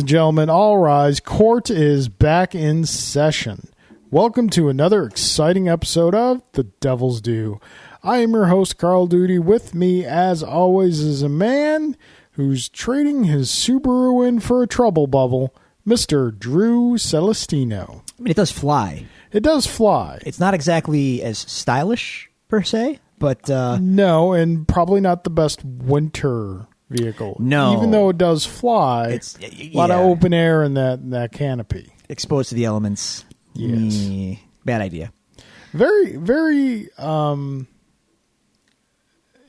and gentlemen, all rise. Court is back in session. Welcome to another exciting episode of The Devil's Due. I am your host, Carl Duty. With me, as always, is a man who's trading his Subaru in for a trouble bubble, Mr. Drew Celestino. I mean, it does fly. It does fly. It's not exactly as stylish, per se, but... No, and probably not the best winter vehicle. No. Even though it does fly, it's a lot of open air in that canopy. Exposed to the elements. Yes. Bad idea. Very, very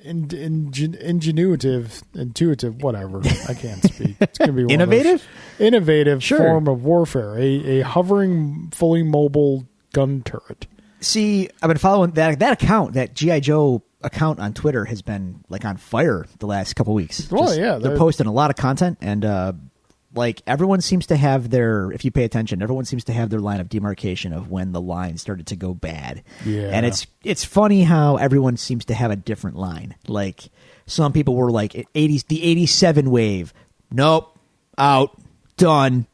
intuitive, whatever. I can't speak. It's going to be one innovative? Innovative Sure. form of warfare. A hovering, fully mobile gun turret. See, I've been following that account, that G.I. Joe account on Twitter has been like on fire the last couple weeks. Oh, yeah. They're posting a lot of content, and like everyone seems to have their, if you pay attention, everyone seems to have their line of demarcation of when the line started to go bad. Yeah. And it's funny how everyone seems to have a different line. Like some people were like, the 87 wave. Nope. Out. Done.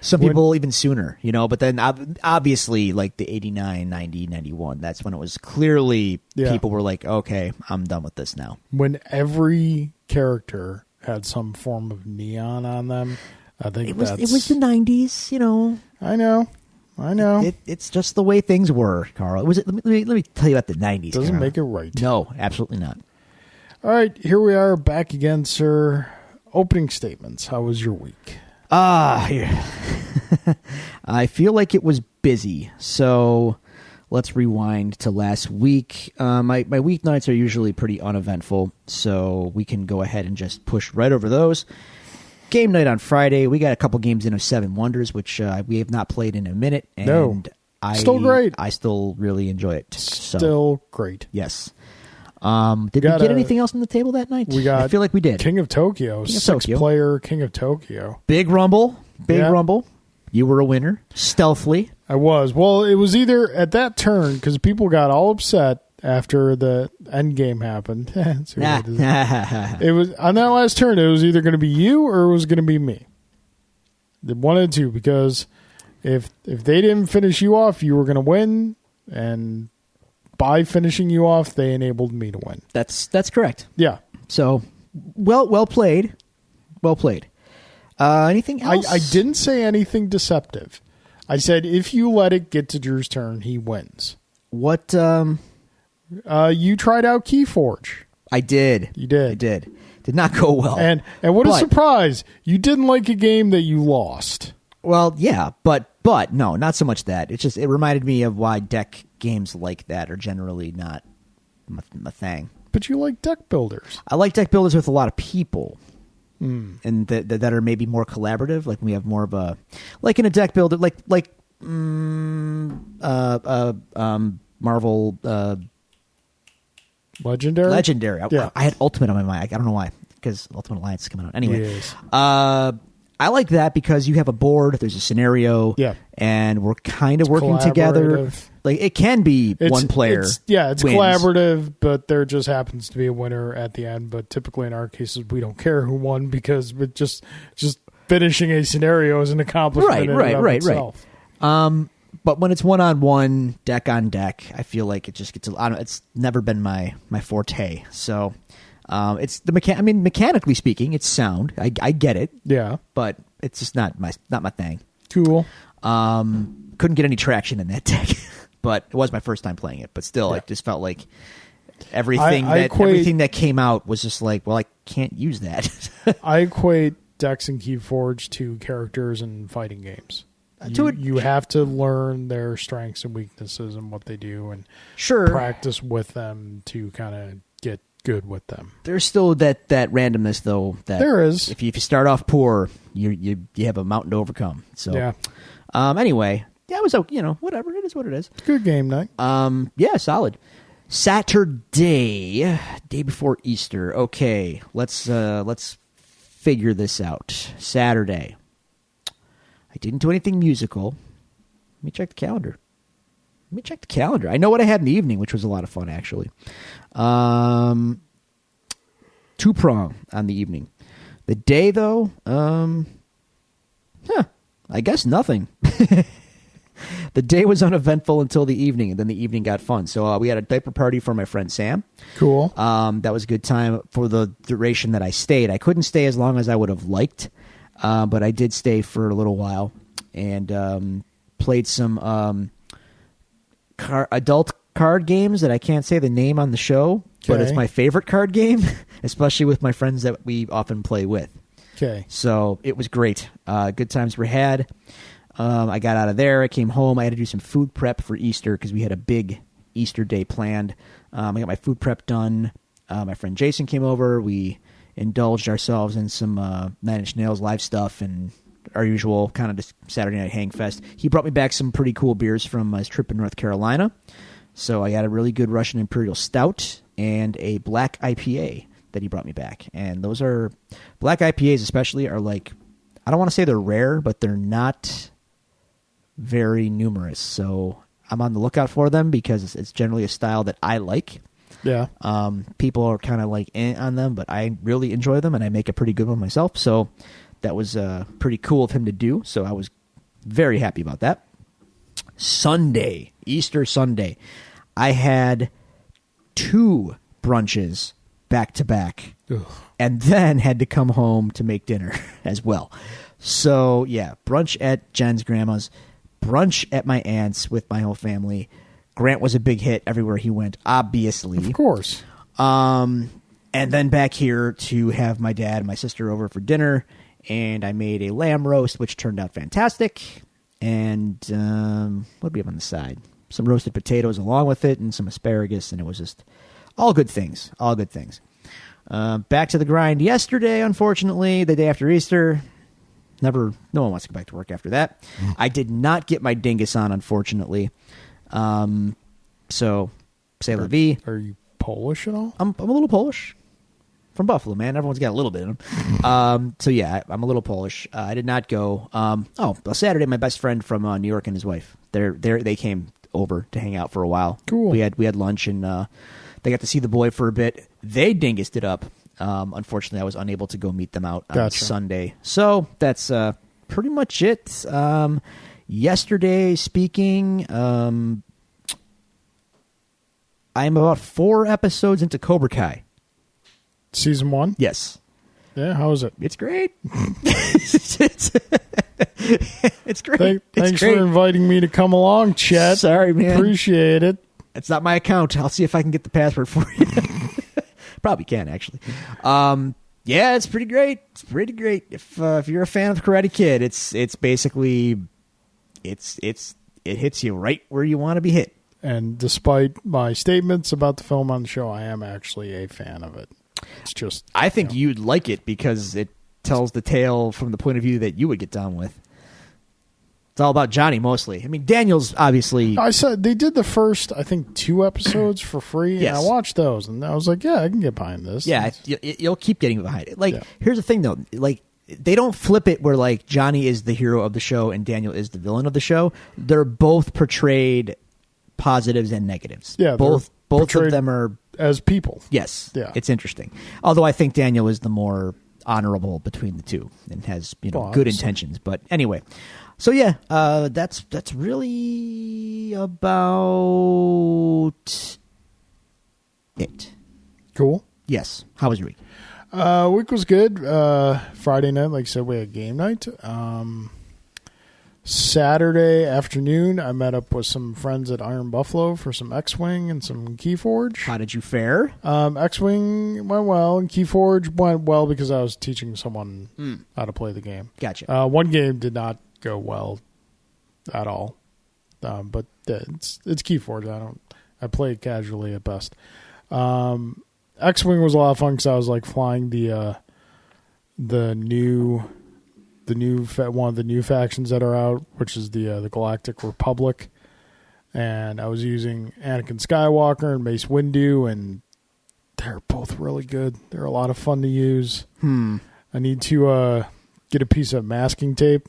Some people even sooner, but then obviously like the 89, 90, 91, that's when it was clearly people were like, okay, I'm done with this now. When every character had some form of neon on them, I think it was the 90s, I know. It's just the way things were, Carl. Let me tell you about the 90s. Doesn't Carl. make it right. No, absolutely not. All right, here we are back again, sir. Opening statements. How was your week? Here. I feel like it was busy, so let's rewind to last week. My weeknights are usually pretty uneventful, so we can go ahead and just push right over those. Game night on Friday, we got a couple games in of Seven Wonders, which we have not played in a minute, and still great. I still really enjoy it. Still great. Yes. Did we get anything else on the table that night? I feel like we did. King of Tokyo, six-player King of Tokyo. Big Rumble. You were a winner, stealthily. I was. Well, it was either at that turn, because people got all upset after the end game happened. It was on that last turn, it was either going to be you or it was going to be me. The one of the two, because if they didn't finish you off, you were going to win, and by finishing you off, they enabled me to win. That's correct. Yeah. So, well played. Well played. Anything else? I didn't say anything deceptive. I said if you let it get to Drew's turn, he wins. What? You tried out Keyforge. I did. You did. I did. Did not go well. And what a surprise! You didn't like a game that you lost. Well, yeah, but no, not so much that. It reminded me of why deck games like that are generally not my thing. But you like deck builders. I like deck builders with a lot of people. And that are maybe more collaborative, like we have more of a, like in a deck builder, like Marvel Legendary. I had Ultimate on my mind. I don't know why, because Ultimate Alliance is coming out anyway. Yes. I like that because you have a board, there's a scenario, and we're kind of working together. Like it can be one player. It's wins. Collaborative, but there just happens to be a winner at the end. But typically in our cases, we don't care who won because just finishing a scenario is an accomplishment. Right. But when it's one-on-one, deck on deck, I feel like it just gets. It's never been my forte. So. It's mechanically speaking, it's sound. I get it. Yeah. But it's just not my thing. Cool. Couldn't get any traction in that deck, but it was my first time playing it. But still, I just felt like everything that came out was just like, well, I can't use that. I equate decks and Keyforge to characters in fighting games. You have to learn their strengths and weaknesses and what they do, and practice with them to kind of get good with them. There's still that randomness, though. That there is. If you start off poor, you have a mountain to overcome. So yeah. Anyway, it was whatever. It is what it is. Good game night. Yeah, solid. Saturday, day before Easter. Okay, let's figure this out. Saturday. I didn't do anything musical. Let me check the calendar. I know what I had in the evening, which was a lot of fun, actually. Two-prong on the evening. The day, though, I guess nothing. The day was uneventful until the evening, and then the evening got fun. So we had a diaper party for my friend Sam. Cool. That was a good time for the duration that I stayed. I couldn't stay as long as I would have liked, but I did stay for a little while and played some adult card games that I can't say the name on the show, but it's my favorite card game, especially with my friends that we often play with. Okay. So it was great. Good times were had. I got out of there. I came home. I had to do some food prep for Easter because we had a big Easter day planned. I got my food prep done. My friend Jason came over. We indulged ourselves in some Nine Inch Nails live stuff and our usual kind of just Saturday night hang fest. He brought me back some pretty cool beers from his trip in North Carolina. So I got a really good Russian Imperial Stout and a black IPA that he brought me back. And those are, black IPAs especially are like, I don't want to say they're rare, but they're not very numerous. So I'm on the lookout for them because it's generally a style that I like. Yeah. People are kind of like on them, but I really enjoy them and I make a pretty good one myself. So that was pretty cool of him to do. So I was very happy about that. Sunday, Easter Sunday, I had 2 brunches back to back and then had to come home to make dinner as well. So yeah, brunch at Jen's grandma's, brunch at my aunt's with my whole family. Grant was a big hit everywhere he went, obviously. Of course. And then back here to have my dad and my sister over for dinner, and I made a lamb roast, which turned out fantastic. And what did we have on the side? Some roasted potatoes along with it and some asparagus, and it was just all good things, all good things. Back to the grind yesterday, unfortunately, the day after Easter. No one wants to go back to work after that. I did not get my dingus on, unfortunately. So, say la vie. Are you Polish at all? I'm a little Polish. From Buffalo, man. Everyone's got a little bit in them. So, yeah, I'm a little Polish. I did not go. Saturday, my best friend from New York and his wife, they came over to hang out for a while. Cool. We had lunch, and they got to see the boy for a bit. They dingused it up. Unfortunately, I was unable to go meet them out on Sunday. So that's pretty much it. Yesterday, speaking, I'm about 4 episodes into Cobra Kai. Season 1? Yes. Yeah, how is it? It's great. It's great. Thanks for inviting me to come along, Chet. Sorry, man. Appreciate it. It's not my account. I'll see if I can get the password for you. Probably can, actually. Yeah, it's pretty great. It's pretty great. If you're a fan of Karate Kid, it's basically it hits you right where you want to be hit. And despite my statements about the film on the show, I am actually a fan of it. It's just I think you'd like it because it tells the tale from the point of view that you would get down with. It's all about Johnny mostly. I mean, Daniel's obviously. I said they did the first, I think, 2 episodes for free, yes. And I watched those, and I was like, "Yeah, I can get behind this." Yeah, you'll keep getting behind it. Like, Here's the thing, though. Like, they don't flip it where like Johnny is the hero of the show and Daniel is the villain of the show. They're both portrayed positives and negatives. Yeah, both of them are as people. Yes. Yeah, it's interesting. Although I think Daniel is the more honorable between the two and has good intentions. But anyway. So yeah, that's really about it. Cool. Yes. How was your week? Week was good. Friday night, like I said, we had game night. Saturday afternoon, I met up with some friends at Iron Buffalo for some X-Wing and some Keyforge. How did you fare? X-Wing went well, and Keyforge went well because I was teaching someone how to play the game. Gotcha. One game did not go well at all, but it's Keyforge. I play it casually at best. X-Wing was a lot of fun because I was like flying the new one of the new factions that are out, which is the Galactic Republic, and I was using Anakin Skywalker and Mace Windu, and they're both really good. They're a lot of fun to use. I need to get a piece of masking tape,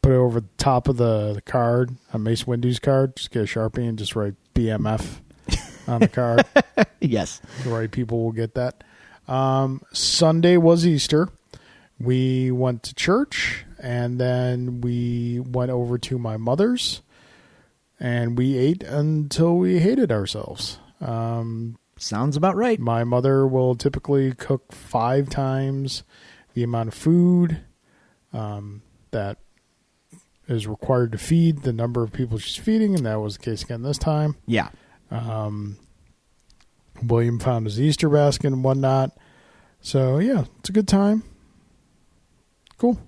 put it over the top of the card, on Mace Windu's card, just get a Sharpie and just write BMF on the card. Yes. The right people will get that. Sunday was Easter. We went to church. and then we went over to my mother's, and we ate until we hated ourselves. Sounds about right. My mother will typically cook 5 times the amount of food that is required to feed the number of people she's feeding, and that was the case again this time. Yeah. William found his Easter basket and whatnot. So, yeah, it's a good time. Cool.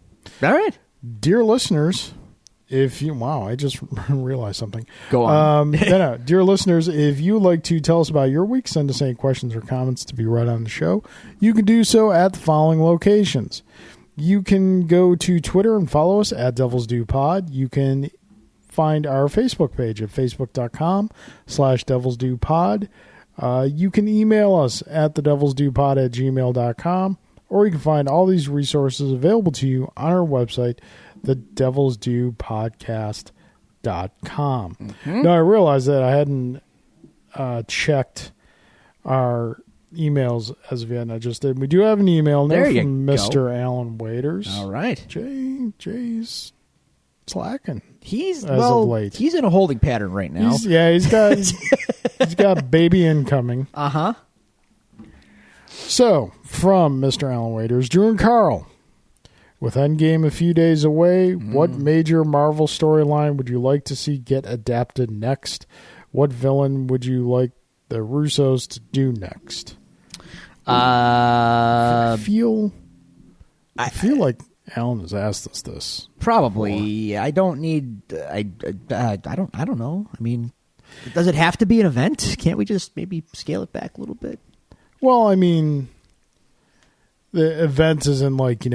All right. Dear listeners, I just realized something. Go on. Dear listeners, if you would like to tell us about your week, send us any questions or comments to be read on the show. You can do so at the following locations. You can go to Twitter and follow us at Devils Do Pod. You can find our Facebook page at facebook.com/Devils Do Pod. You can email us at thedevilsdopod@gmail.com, or you can find all these resources available to you on our website, thedevilsdopodcast.com. Mm-hmm. Now, I realized that I hadn't checked our emails as of yet, and I just did. We do have an email now from Mr. Alan Waiters. All right. Jay's slacking. He's of late. He's in a holding pattern right now. He's got baby incoming. Uh-huh. So, from Mr. Alan Waiters, Drew and Carl, with Endgame a few days away, what major Marvel storyline would you like to see get adapted next? What villain would you like the Russos to do next? I feel like Alan has asked us this. Probably. Before. I don't need. I don't know. I mean, does it have to be an event? Can't we just maybe scale it back a little bit? Well, I mean, the event isn't like,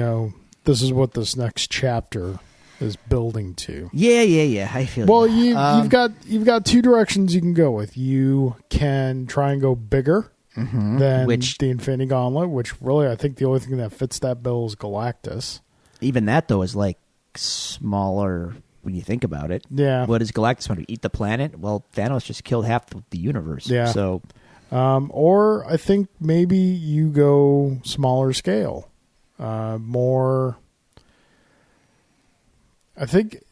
this is what this next chapter is building to. Yeah. I feel. Well, you've got 2 directions you can go with. You can try and go bigger than the Infinity Gauntlet, which really I think the only thing that fits that bill is Galactus. Even that though is like smaller when you think about it. Yeah. What does Galactus want to eat the planet? Well, Thanos just killed half the universe. Yeah. So, or I think maybe you go smaller scale, more. I think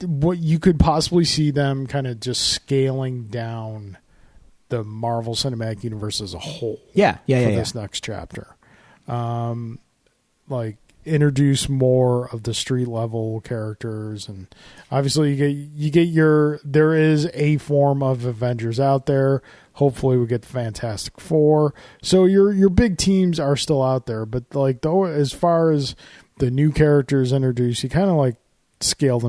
what you could possibly see them kind of just scaling down the Marvel Cinematic Universe as a whole. Yeah. This next chapter, like introduce more of the street level characters, and obviously you get there is a form of Avengers out there. Hopefully we get the Fantastic Four. So your big teams are still out there, but like as far as the new characters introduced, you kind of like scale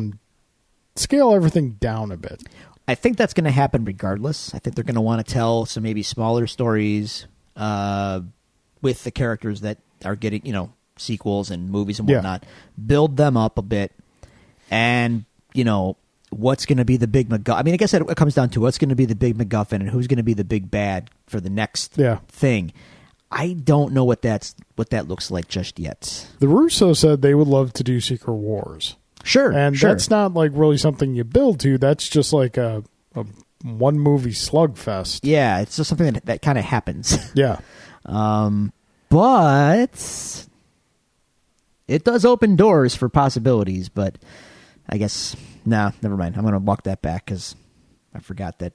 everything down a bit. I think that's going to happen regardless. I think they're going to want to tell some maybe smaller stories with the characters that are getting, sequels and movies and whatnot. Build them up a bit, and what's going to be the big MacGuffin. I mean, I guess it comes down to what's going to be the big MacGuffin and who's going to be the big bad for the next thing. I don't know what that looks like just yet. The Russo said they would love to do Secret Wars. Sure, and that's not like really something you build to. That's just like a one movie slugfest. Yeah, it's just something that kind of happens. Yeah, but it does open doors for possibilities. But I guess never mind. I'm going to walk that back because I forgot that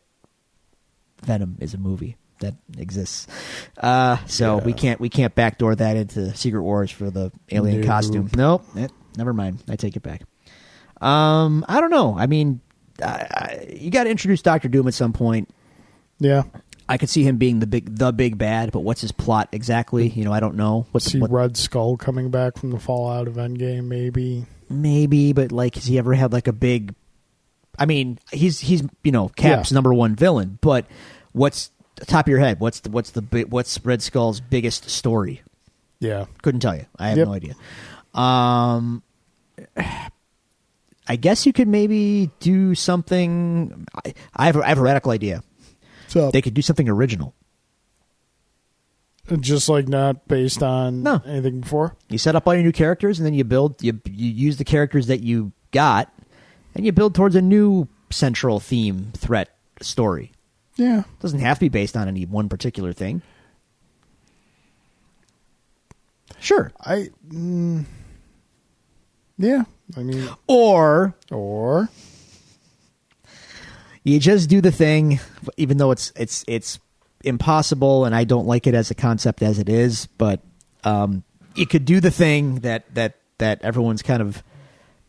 Venom is a movie that exists. We can't backdoor that into Secret Wars for the alien costume. Nope. Never mind. I take it back. I don't know. I mean, you got to introduce Doctor Doom at some point. Yeah. I could see him being the big bad, but what's his plot exactly? I don't know. Red Skull coming back from the fallout of Endgame, maybe. Maybe, but like, has he ever had like a big? I mean, he's Cap's number one villain, but what's top of your head? What's Red Skull's biggest story? Yeah, couldn't tell you. I have no idea. I guess you could maybe do something. I have a radical idea. So they could do something original. Just like not based on anything before? You set up all your new characters, and then you use the characters that you got, and you build towards a new central theme, threat, story. Yeah. It doesn't have to be based on any one particular thing. Sure. Yeah, I mean, or you just do the thing, even though it's impossible, and I don't like it as a concept as it is. But you could do the thing that everyone's kind of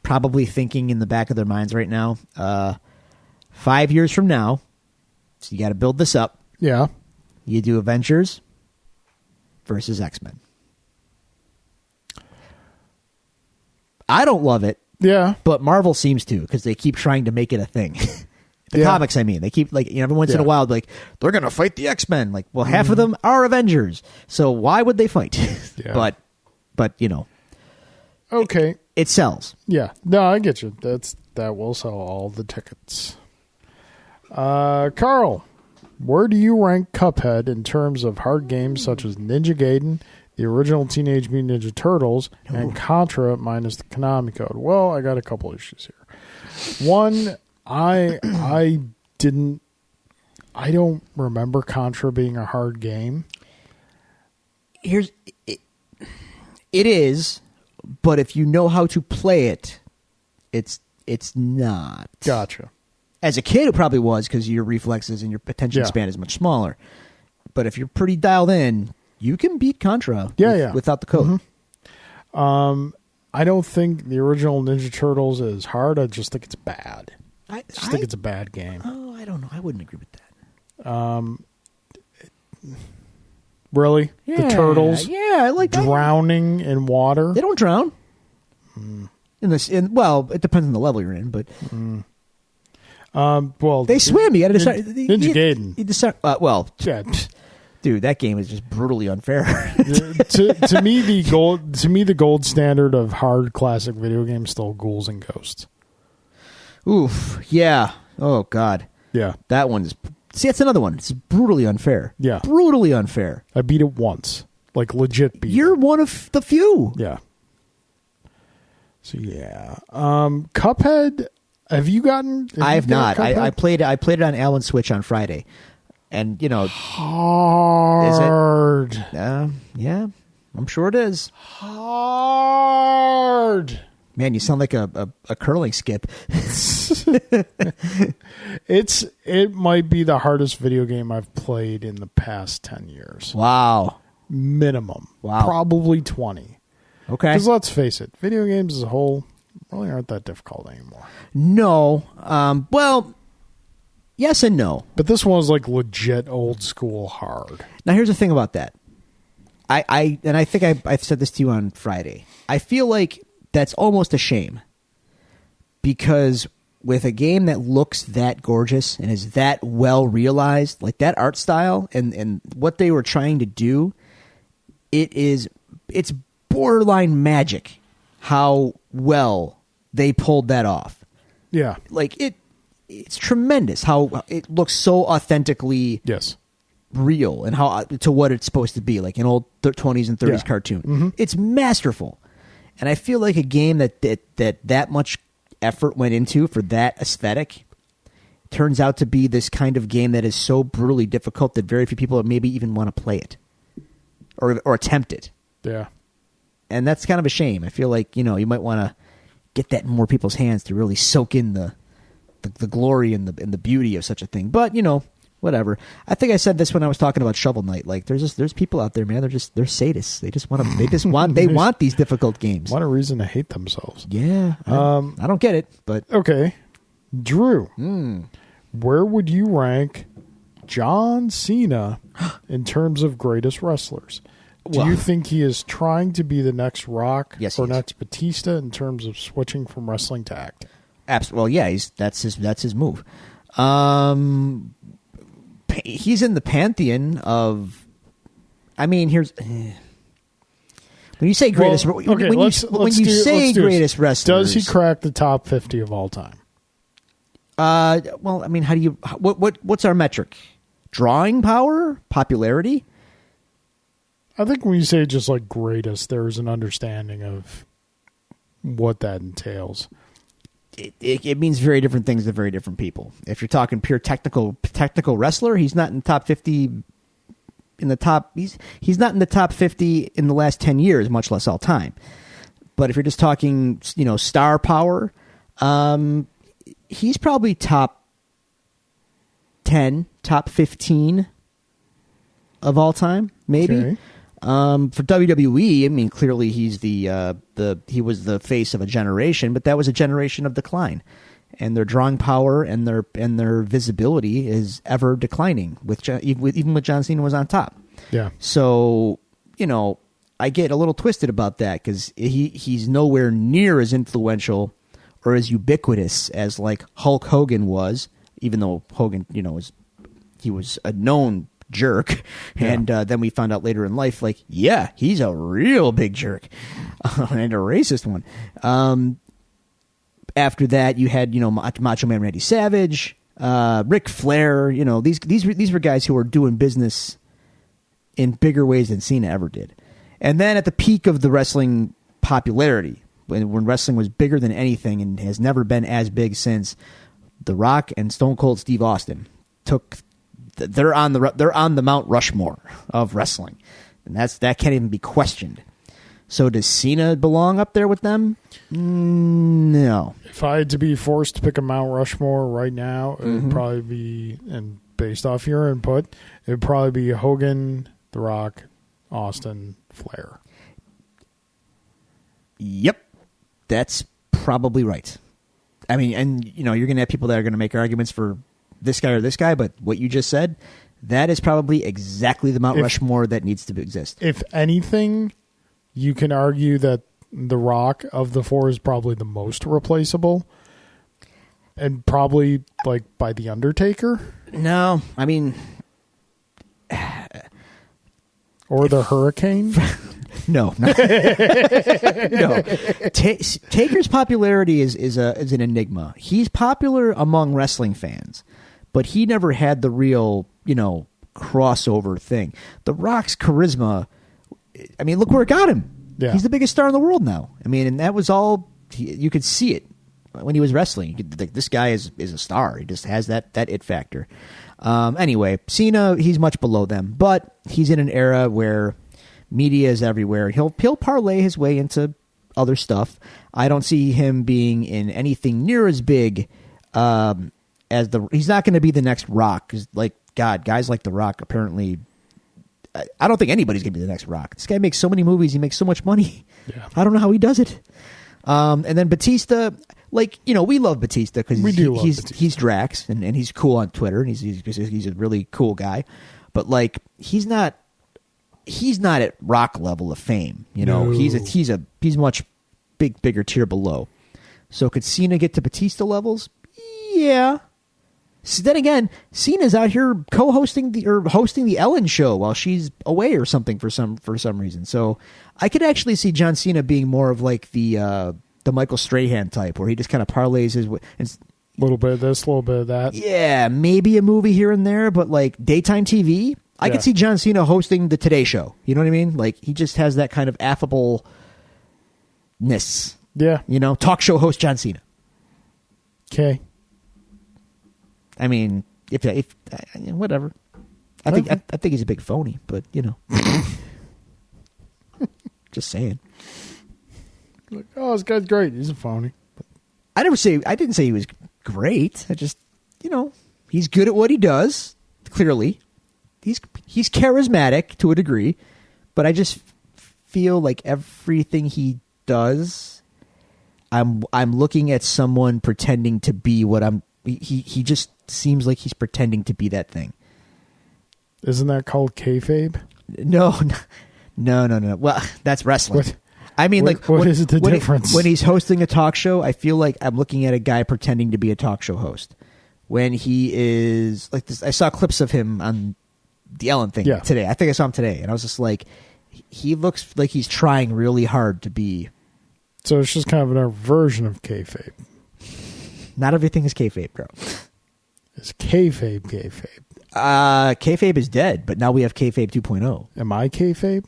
probably thinking in the back of their minds right now. 5 years from now, so you got to build this up. Yeah, you do Avengers versus X-Men. I don't love it. Yeah, but Marvel seems to, because they keep trying to make it a thing. The comics, I mean, they keep every once in a while, like, they're going to fight the X-Men. Like, well, half of them are Avengers, so why would they fight? Yeah. But okay, it sells. Yeah, no, I get you. That will sell all the tickets. Carl, where do you rank Cuphead in terms of hard games such as Ninja Gaiden, the original Teenage Mutant Ninja Turtles, and Contra minus the Konami code? Well, I got a couple issues here. One, I don't remember Contra being a hard game. It is, but if you know how to play it, it's not. Gotcha. As a kid, it probably was, because your reflexes and your attention span is much smaller. But if you're pretty dialed in, you can beat Contra without the code. Mm-hmm. I don't think the original Ninja Turtles is hard. I just think it's bad. I just think it's a bad game. Oh, I don't know. I wouldn't agree with that. Really? Yeah, the turtles? Yeah, I like drowning in water. They don't drown. Well, it depends on the level you're in, but well, they swim. You got to decide. Ninja Gaiden. Well, yeah. Dude, that game is just brutally unfair. to me, the gold standard of hard classic video games still Ghouls and Ghosts. Oof, yeah. Oh God, yeah. That one is. See, that's another one. It's brutally unfair. Yeah, brutally unfair. I beat it once, like legit beat. You're one of the few. Yeah. So yeah, Cuphead. Have you gotten? I have not. I played it on Allen's Switch on Friday, and hard. Is it? Yeah, I'm sure it is. Hard. Man, you sound like a curling skip. It might be the hardest video game I've played in the past 10 years. Wow. Minimum. Wow. Probably 20. Okay. Because let's face it, video games as a whole really aren't that difficult anymore. No. Well, yes and no. But this one was like legit old school hard. Now, here's the thing about that. I think I've said this to you on Friday. I feel like that's almost a shame, because with a game that looks that gorgeous and is that well realized, like that art style and what they were trying to do, it's borderline magic how well they pulled that off. Yeah. Like it's tremendous how it looks so authentically real and how to what it's supposed to be, like an old 20s and 30s cartoon. Mm-hmm. It's masterful. And I feel like a game that much effort went into for that aesthetic turns out to be this kind of game that is so brutally difficult that very few people maybe even want to play it or attempt it. Yeah. And that's kind of a shame. I feel like, you might want to get that in more people's hands to really soak in the glory and the beauty of such a thing. But, whatever. I think I said this when I was talking about Shovel Knight. Like, there's people out there, man. They're sadists. They want these difficult games. What a reason to hate themselves. Yeah. I don't get it, but okay. Drew, where would you rank John Cena in terms of greatest wrestlers? Do you think he is trying to be the next Rock or next Batista in terms of switching from wrestling to acting? Absolutely. Well, yeah, that's his move. He's in the pantheon of. I mean, here's when you say greatest. When you say greatest wrestlers, does he crack the top 50 of all time? Well, I mean, how do you? What's our metric? Drawing power, popularity. I think when you say just like greatest, there's an understanding of what that entails. It means very different things to very different people. If you're talking pure technical wrestler, he's not in the top 50. He's not in the top 50 in the last 10 years, much less all time. But if you're just talking, star power, he's probably top 10, top 15 of all time, maybe. Okay. For WWE, I mean, clearly he's he was the face of a generation, but that was a generation of decline, and their drawing power and their visibility is ever declining. Even with John Cena was on top. Yeah. So I get a little twisted about that because he's nowhere near as influential or as ubiquitous as like Hulk Hogan was, even though Hogan, he was a known jerk. Yeah. And then we found out later in life, like, yeah, he's a real big jerk and a racist one. After that, you had, Macho Man Randy Savage, Ric Flair, these were guys who were doing business in bigger ways than Cena ever did. And then at the peak of the wrestling popularity, when wrestling was bigger than anything and has never been as big since, The Rock and Stone Cold Steve Austin they're on the Mount Rushmore of wrestling, and that can't even be questioned. So does Cena belong up there with them? No. If I had to be forced to pick a Mount Rushmore right now, it would probably be, and based off your input, it would probably be Hogan, The Rock, Austin, Flair. Yep, that's probably right. I mean, and you're going to have people that are going to make arguments for this guy or this guy, but what you just said, that is probably exactly the Mount Rushmore that needs to exist. If anything, you can argue that The Rock of the four is probably the most replaceable, and probably like by The Undertaker. No, I mean, or the Hurricane. No. Taker's popularity is an enigma. He's popular among wrestling fans, but he never had the real, crossover thing. The Rock's charisma, I mean, look where it got him. Yeah. He's the biggest star in the world now. I mean, and that was all, you could see it when he was wrestling. This guy is a star. He just has that it factor. Anyway, Cena, he's much below them, but he's in an era where media is everywhere. He'll parlay his way into other stuff. I don't see him being in anything near as big as he's not going to be the next Rock. 'Cause, like, God, guys like The Rock apparently, I don't think anybody's going to be the next Rock. This guy makes so many movies. He makes so much money. Yeah. I don't know how he does it. And then Batista, like, we love Batista because he's Drax and he's cool on Twitter and he's a really cool guy. But like, he's not at Rock level of fame. No. He's much bigger tier below. So could Cena get to Batista levels? Yeah. So then again, Cena's out here hosting the Ellen show while she's away or something for some reason. So I could actually see John Cena being more of like the Michael Strahan type, where he just kind of parlays his way. A little bit of this, a little bit of that. Yeah, maybe a movie here and there, but like daytime TV, I could see John Cena hosting the Today Show. You know what I mean? Like, he just has that kind of affableness. Yeah. Talk show host John Cena. Okay. I mean, if whatever. I think he's a big phony, but just saying. Like, oh, this guy's great. He's a phony. I didn't say he was great. I just, he's good at what he does. Clearly, he's charismatic to a degree, but I just feel like everything he does, I'm looking at someone pretending to be what he just seems like he's pretending to be that thing. Isn't that called kayfabe? No. Well, that's wrestling. What is the difference? When he's hosting a talk show, I feel like I'm looking at a guy pretending to be a talk show host. When he is like this, I saw clips of him on the Ellen thing today. I think I saw him today, and I was just like, he looks like he's trying really hard to be. So it's just kind of a version of kayfabe. Not everything is kayfabe, bro. It's kayfabe. Kayfabe is dead, but now we have kayfabe 2.0. Am I kayfabe?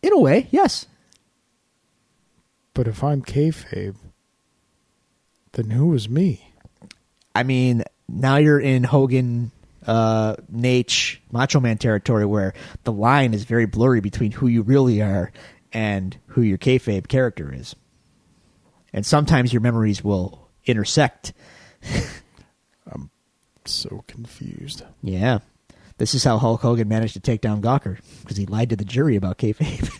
In a way, yes. But if I'm kayfabe, then who is me? I mean, now you're in Hogan, Nate, Macho Man territory where the line is very blurry between who you really are and who your kayfabe character is. And sometimes your memories will intersect. I'm so confused. Yeah. This is how Hulk Hogan managed to take down Gawker, because he lied to the jury about kayfabe.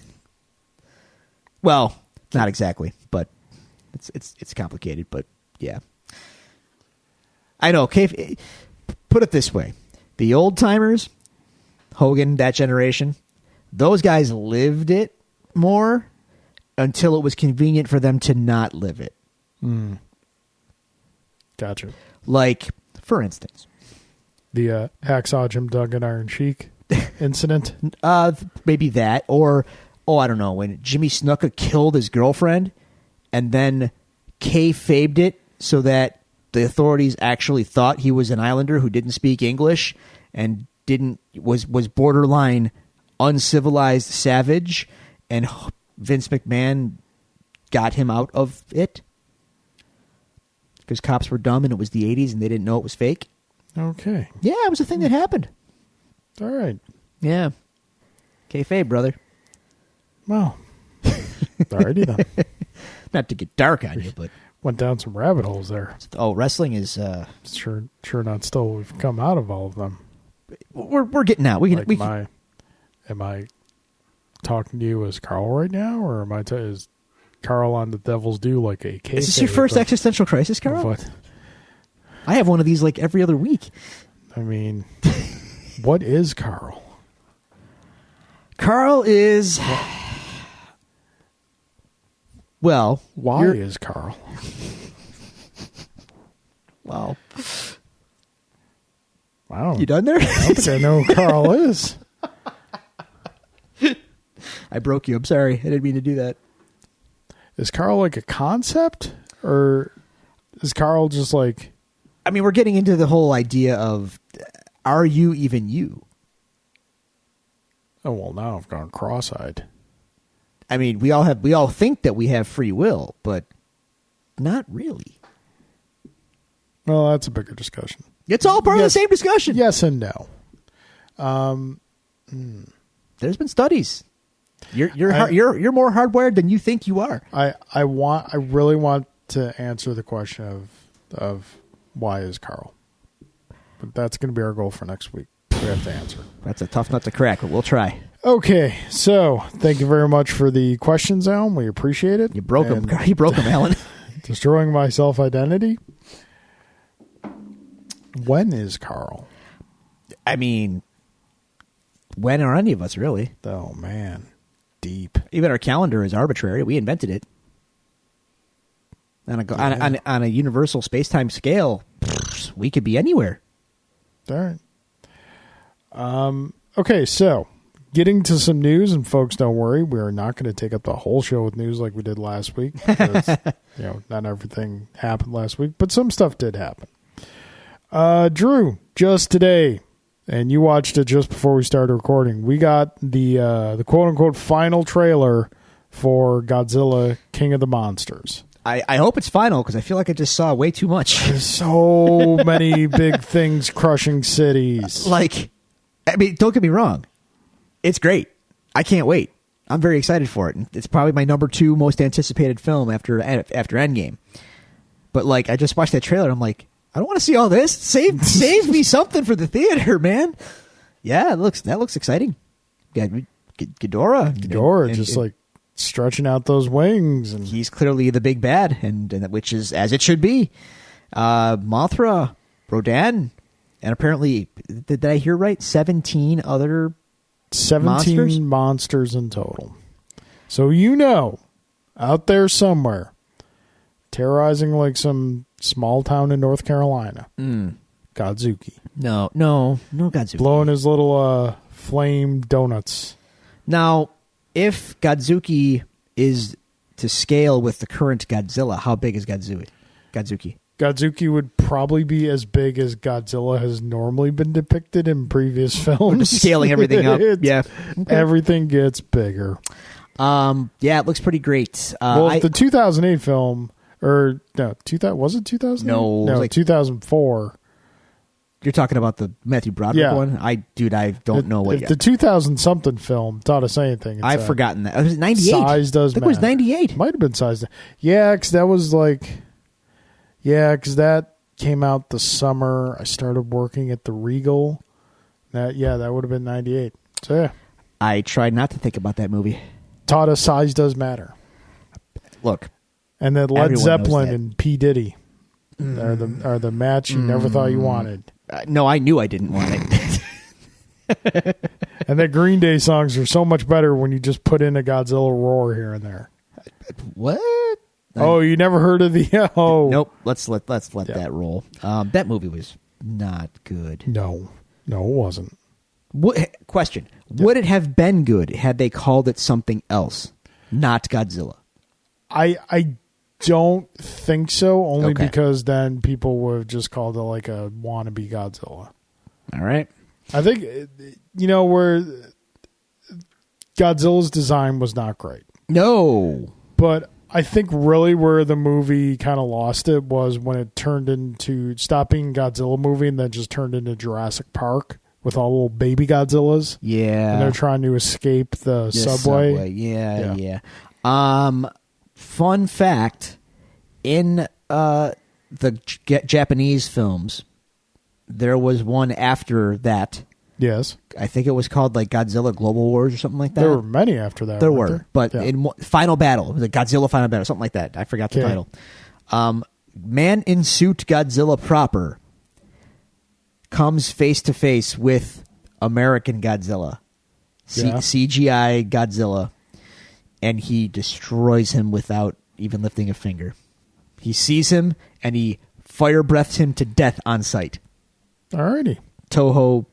Well, not exactly, but it's complicated, but yeah. I know, kayfabe, put it this way. The old-timers, Hogan, that generation, those guys lived it more until it was convenient for them to not live it. Gotcha. Like, for instance, the Hacksaw Jim Duggan Iron Sheik incident. Maybe that, or I don't know, when Jimmy Snuka killed his girlfriend and then kayfabed it so that the authorities actually thought he was an islander who didn't speak English and was borderline uncivilized savage, and Vince McMahon got him out of it because cops were dumb and it was the 80s and they didn't know it was fake. Okay. Yeah, it was a thing that happened. All right. Yeah. Kayfabe, brother. Well, alrighty then. Not to get dark on you, but went down some rabbit holes there. Oh, wrestling is sure not still. We've come out of all of them. We're getting out. Am I talking to you as Carl right now, or am I? Is Carl on the Devil's Due like a case? Is this your first existential crisis, Carl? What? I have one of these like every other week. I mean, what is Carl? Carl is. Well, why is Carl? Wow. Wow. You done there? I don't think I know who Carl is. I broke you. I'm sorry. I didn't mean to do that. Is Carl like a concept? Or is Carl just like... I mean, we're getting into the whole idea of, are you even you? Oh, well, now I've gone cross-eyed. I mean, we all think that we have free will, but not really. Well, that's a bigger discussion. It's all part of the same discussion. Yes and no. There's been studies. You're more hardwired than you think you are. I really want to answer the question of why is Carl? But that's going to be our goal for next week. We have to answer. That's a tough nut to crack, but we'll try. Okay, so thank you very much for the questions, Alan. We appreciate it. You broke them. You broke them, Alan. Destroying my self-identity. When is Carl? I mean, when are any of us, really? Oh, man. Deep. Even our calendar is arbitrary. We invented it. On a universal space-time scale, we could be anywhere. All right. Okay, so getting to some news, and folks, don't worry, we are not going to take up the whole show with news like we did last week. Because, not everything happened last week, but some stuff did happen. Drew, just today, and you watched it just before we started recording, we got the quote-unquote final trailer for Godzilla King of the Monsters. I hope it's final, because I feel like I just saw way too much. There's so many big things crushing cities. I mean, don't get me wrong. It's great. I can't wait. I'm very excited for it. It's probably my number 2 most anticipated film after Endgame. But, I just watched that trailer, and I'm like, I don't want to see all this. Save me something for the theater, man. Yeah, that looks exciting. Yeah, Ghidorah, just stretching out those wings, and he's clearly the big bad, and which is as it should be. Mothra, Rodan, and apparently, did I hear right? 17 other 17 monsters in total. So out there somewhere, terrorizing some small town in North Carolina. Godzuki. No, Godzuki. Blowing his little flame donuts. Now, if Godzuki is to scale with the current Godzilla, how big is Godzuki? Godzuki would probably be as big as Godzilla has normally been depicted in previous films. Just scaling everything up. Yeah. Okay. Everything gets bigger. Yeah, it looks pretty great. The 2008 film... Or no, was it 2000? No, 2004. You're talking about the Matthew Broderick one? I don't know what. If the 2000-something film taught us anything, it's I've forgotten that. It was 98. Size does matter. I think it was 98. Might have been size. Yeah, because that was because that came out the summer I started working at the Regal. That would have been 98. So yeah. I tried not to think about that movie. Taught us size does matter. Look. And then Led Zeppelin and P. Diddy are the match you never thought you wanted. No, I knew I didn't want it. And the Green Day songs are so much better when you just put in a Godzilla roar here and there. What? Oh, you never heard of the? Nope. Let's let that roll. That movie was not good. No, it wasn't. Question: would it have been good had they called it something else, not Godzilla? I don't think so. Only because then people would have just called it like a wannabe Godzilla. All right. I think where Godzilla's design was not great. No, but I think really where the movie kind of lost it was when it turned into stop being Godzilla movie and then just turned into Jurassic Park with all little baby Godzillas. Yeah, and they're trying to escape the subway. Yeah. Fun fact: in the Japanese films, there was one after that. Yes. I think it was called like Godzilla Global Wars or something like that. There were many after that. There were. But in Final Battle, it was a Godzilla Final Battle, something like that. I forgot the title. Man in Suit Godzilla proper comes face to face with American Godzilla. CGI Godzilla. And he destroys him without even lifting a finger. He sees him and he fire breaths him to death on sight. Alrighty. Toho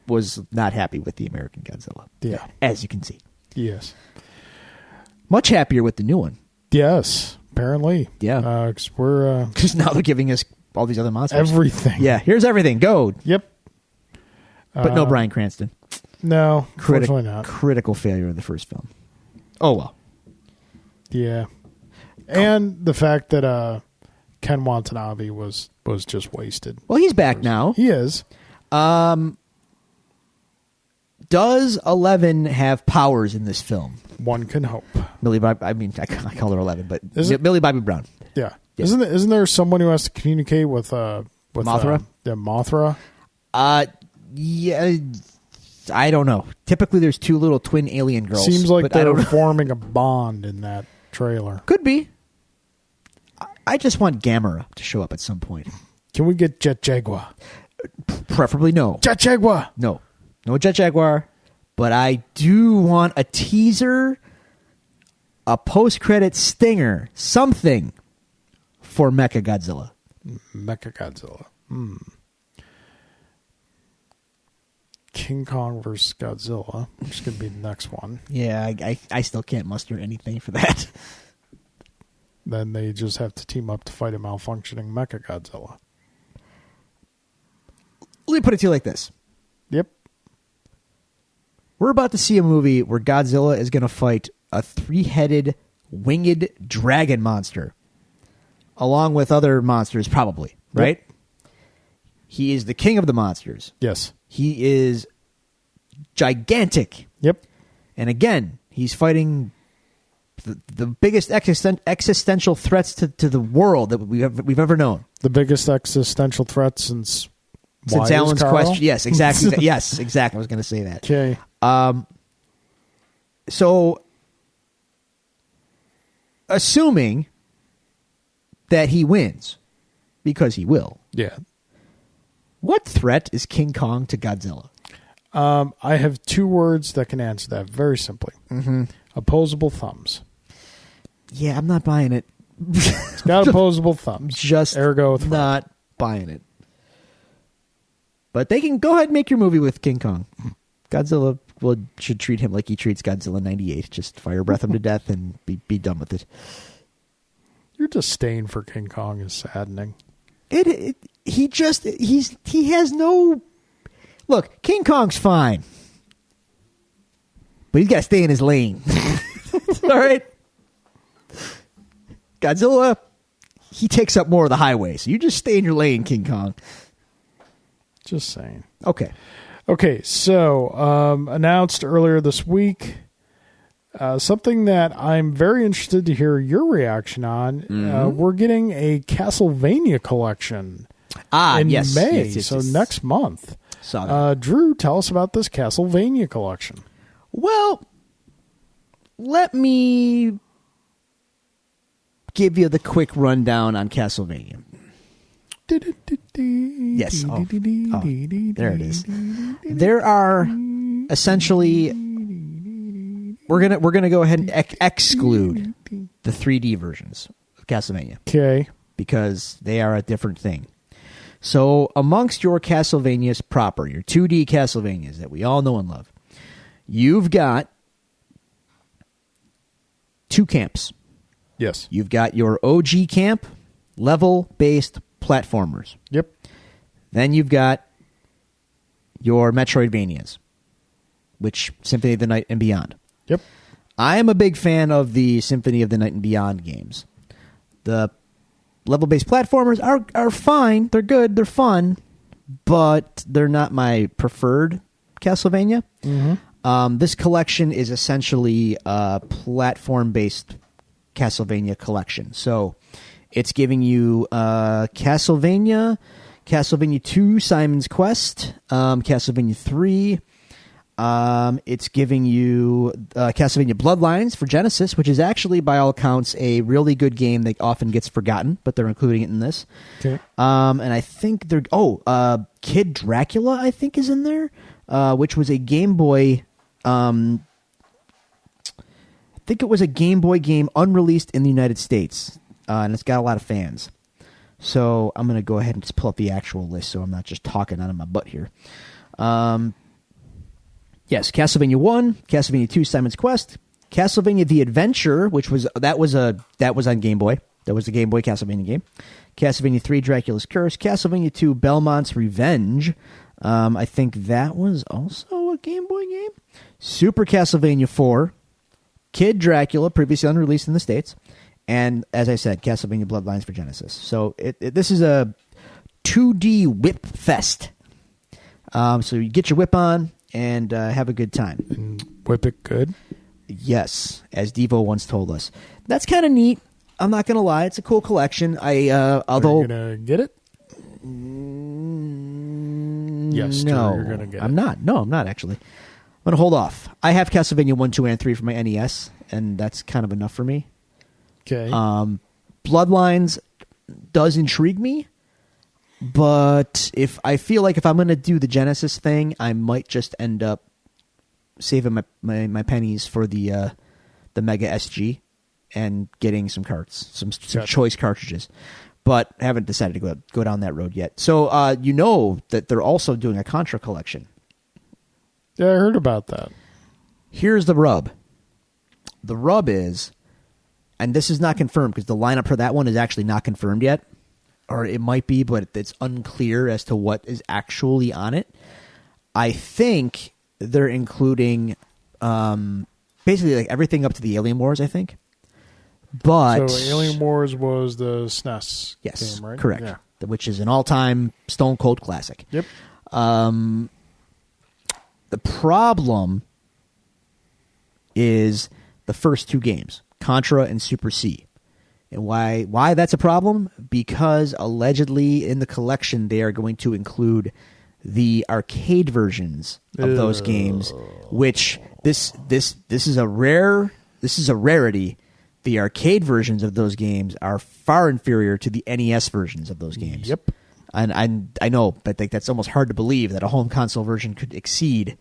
was not happy with the American Godzilla. Yeah. As you can see. Yes. Much happier with the new one. Yes, apparently. Yeah. Because now they're giving us all these other monsters. Everything. Yeah, here's everything. Go. Yep. But no Bryan Cranston. No, unfortunately not. Critical failure of the first film. Oh, well. Yeah. And the fact that Ken Watanabe was just wasted. Well, he's back now. He is. Does 11 have powers in this film? One can hope. I call her 11, but Millie Bobby Brown. Yeah. Isn't there someone who has to communicate with Mothra? Mothra? Yeah. I don't know. Typically, there's two little twin alien girls. Seems like they're forming a bond in that trailer. Could be. I just want Gamera to show up at some point. Can we get Jet Jaguar? Preferably no. Jet Jaguar! No Jet Jaguar. But I do want a teaser, a post-credit stinger, something for Mechagodzilla. Mechagodzilla. King Kong versus Godzilla, which is going to be the next one. Yeah, I still can't muster anything for that. Then they just have to team up to fight a malfunctioning Mechagodzilla. Let me put it to you like this. Yep. We're about to see a movie where Godzilla is going to fight a 3-headed winged dragon monster. Along with other monsters, probably. Right? Yep. He is the king of the monsters. Yes. He is gigantic. Yep. And again, he's fighting the biggest existential threats to the world that we've ever known. The biggest existential threat since Alan's question. Yes, exactly. Yes, exactly. I was going to say that. Okay. So, assuming that he wins, because he will. Yeah. What threat is King Kong to Godzilla? I have two words that can answer that very simply. Mm-hmm. Opposable thumbs. Yeah, I'm not buying it. It's got opposable thumbs. Just ergo threat. Not buying it. But they can go ahead and make your movie with King Kong. Godzilla should treat him like he treats Godzilla 98. Just fire breath him to death and be done with it. Your disdain for King Kong is saddening. He has no... Look, King Kong's fine. But he's got to stay in his lane. All right? Godzilla, he takes up more of the highway. So you just stay in your lane, King Kong. Just saying. Okay, so announced earlier this week, something that I'm very interested to hear your reaction on. Mm-hmm. We're getting a Castlevania collection in May, so next month. Drew, tell us about this Castlevania collection. Well, let me give you the quick rundown on Castlevania. Yes. Oh, there it is. There are essentially, we're gonna go ahead and exclude the 3D versions of Castlevania. Okay. Because they are a different thing. So amongst your Castlevanias proper, your 2D Castlevanias that we all know and love, you've got two camps. Yes. You've got your OG camp, level-based platformers. Yep. Then you've got your Metroidvanias, which Symphony of the Night and Beyond. Yep. I am a big fan of the Symphony of the Night and Beyond games. The level-based platformers are fine. They're good. They're fun. But they're not my preferred Castlevania. Mm-hmm. This collection is essentially a platform-based Castlevania collection. So it's giving you Castlevania 2, Simon's Quest, Castlevania 3. It's giving you Castlevania Bloodlines for Genesis, which is actually, by all accounts, a really good game that often gets forgotten, but they're including it in this. Okay. And I think they're... Kid Dracula, I think, is in there, which was a Game Boy... I think it was a Game Boy game unreleased in the United States, and it's got a lot of fans. So I'm going to go ahead and just pull up the actual list so I'm not just talking out of my butt here. Yes, Castlevania 1, Castlevania 2, Simon's Quest, Castlevania The Adventure, which was on Game Boy. That was the Game Boy Castlevania game. Castlevania 3, Dracula's Curse, Castlevania 2, Belmont's Revenge. I think that was also a Game Boy game. Super Castlevania 4, Kid Dracula, previously unreleased in the States, and, as I said, Castlevania Bloodlines for Genesis. So this is a 2D whip fest. So you get your whip on and have a good time. And whip it good? Yes, as Devo once told us. That's kind of neat. I'm not going to lie. It's a cool collection. Although... Are you going to get it? Yes, no, you're going to get it. I'm not. No, I'm not, actually. I'm going to hold off. I have Castlevania 1, 2, and 3 for my NES, and that's kind of enough for me. Okay. Bloodlines does intrigue me, but if I'm going to do the Genesis thing, I might just end up saving my pennies for the Mega SG and getting some carts, some choice cartridges. But haven't decided to go down that road yet. So you know that they're also doing a Contra collection. Yeah, I heard about that. Here's the rub. The rub is, and this is not confirmed because the lineup for that one is actually not confirmed yet, or it might be, but it's unclear as to what is actually on it. I think they're including basically like everything up to the Alien Wars, I think. But so Alien Wars was the SNES game, right? Correct. Yeah. Which is an all-time Stone Cold classic. Yep. The problem is the first two games, Contra and Super C. And why that's a problem? Because allegedly in the collection they are going to include the arcade versions of those games, which this is a rarity. The arcade versions of those games are far inferior to the NES versions of those games. Yep. And I know, but I think that's almost hard to believe that a home console version could exceed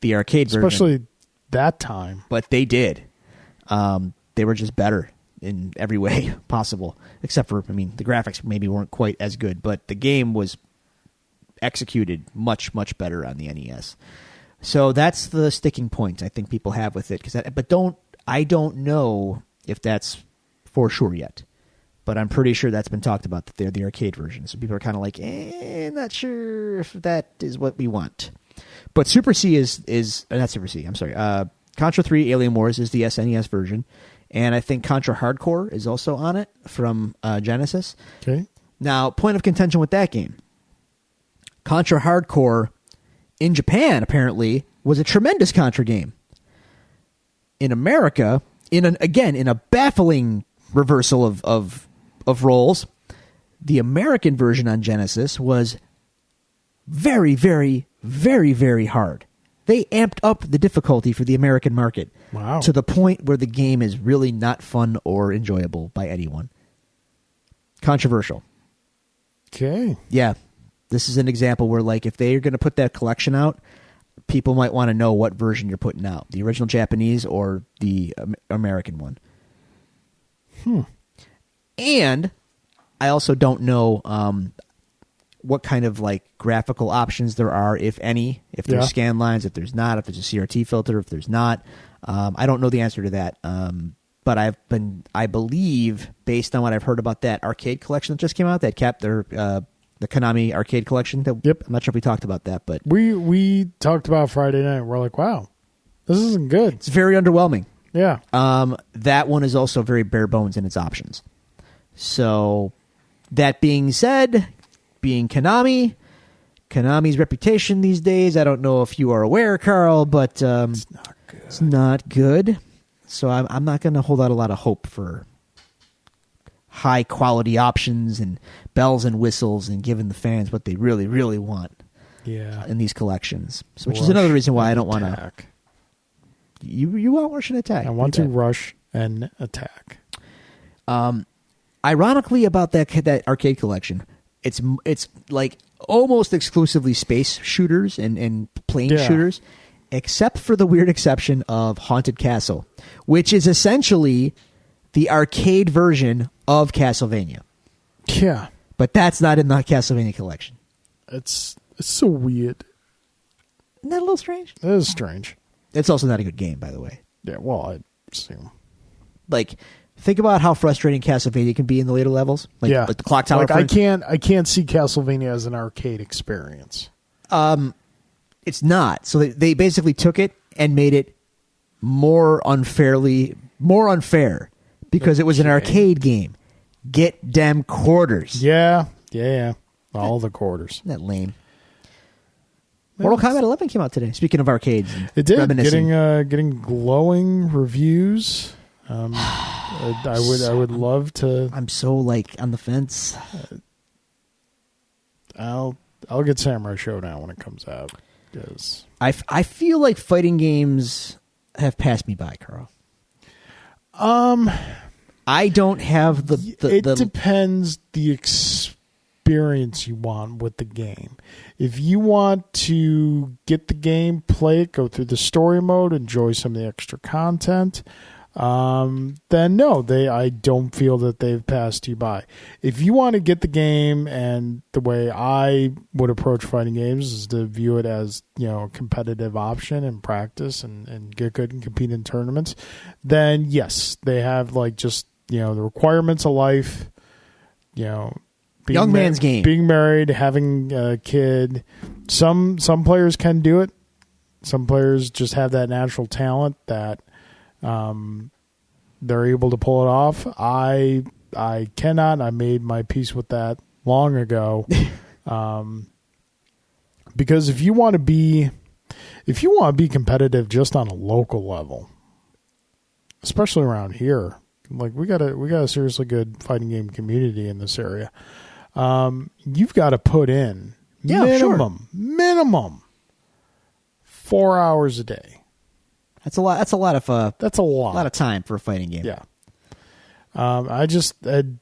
the arcade version. Especially that time. But they did. They were just better in every way possible. Except for, the graphics maybe weren't quite as good, but the game was executed much, much better on the NES. So that's the sticking point I think people have with it. I don't know if that's for sure yet. But I'm pretty sure that's been talked about, that they're the arcade version. So people are kind of like, not sure if that is what we want. But Super C is not Super C, I'm sorry. Contra 3 Alien Wars is the SNES version. And I think Contra Hardcore is also on it from Genesis. Okay. Now, point of contention with that game. Contra Hardcore in Japan apparently was a tremendous Contra game. In America, in a baffling reversal of roles, the American version on Genesis was very, very, very, very hard. They amped up the difficulty for the American market. Wow. To the point where the game is really not fun or enjoyable by anyone. Controversial. Okay. Yeah. This is an example where, like, if they're going to put that collection out, people might want to know what version you're putting out. The original Japanese or the American one. And I also don't know what kind of, like, graphical options there are, if any. If there's scan lines, if there's not, if there's a CRT filter, if there's not. I don't know the answer to that. But I believe, based on what I've heard about that arcade collection that just came out, that the Konami arcade collection. I'm not sure if we talked about that, but we talked about Friday night. We're like, wow, this isn't good. It's very underwhelming. Yeah. That one is also very bare bones in its options. So, that being said, being Konami's reputation these days, I don't know if you are aware, Carl, but it's not good. It's not good. So I'm not going to hold out a lot of hope for high quality options and bells and whistles and giving the fans what they really, really want. Yeah. In these collections, so, which is another reason why I don't want to. You want Rush and Attack? I want to rush and attack. Ironically, about that arcade collection, it's like almost exclusively space shooters and plane shooters, except for the weird exception of Haunted Castle, which is essentially the arcade version of Castlevania. Yeah. But that's not in the Castlevania collection. It's so weird. Isn't that a little strange? It is strange. It's also not a good game, by the way. Yeah, well, I assume. Like, think about how frustrating Castlevania can be in the later levels. Like the clock tower. Like, I can't see Castlevania as an arcade experience. It's not. So they basically took it and made it more unfair because it was an arcade game. Get them quarters. Yeah. All the quarters. Isn't that lame? Mortal Kombat 11 came out today. Speaking of arcades, it did. Getting glowing reviews. I would love to. I'm so on the fence. I'll get Samurai Showdown when it comes out. Because I feel like fighting games have passed me by, Carl. I don't have the It depends the experience you want with the game. If you want to get the game, play it, go through the story mode, enjoy some of the extra content, then no, I don't feel that they've passed you by. If you want to get the game, and the way I would approach fighting games is to view it as, a competitive option and practice and get good and compete in tournaments, then yes, they have the requirements of life, young man's game, being married, having a kid. Some players can do it. Some players just have that natural talent that they're able to pull it off. I cannot. I made my peace with that long ago. Because if you want to be competitive just on a local level, especially around here, we got a seriously good fighting game community in this area. You've got to put in minimum 4 hours a day. That's a lot. That's a lot of time for a fighting game. Yeah.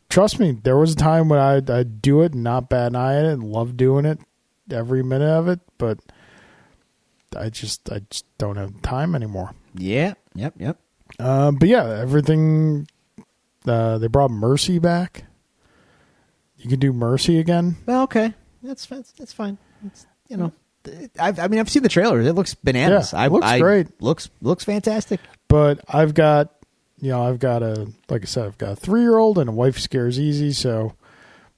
Trust me, there was a time when I'd do it and not bat an eye at it and love doing it, every minute of it, but I just don't have time anymore. Yeah. Yep. But yeah, everything. They brought Mercy back. You can do Mercy again. Well, okay, that's fine. It's, I've seen the trailer. It looks bananas. Yeah, looks great. Looks fantastic. But I've got a 3-year-old and a wife scares easy, so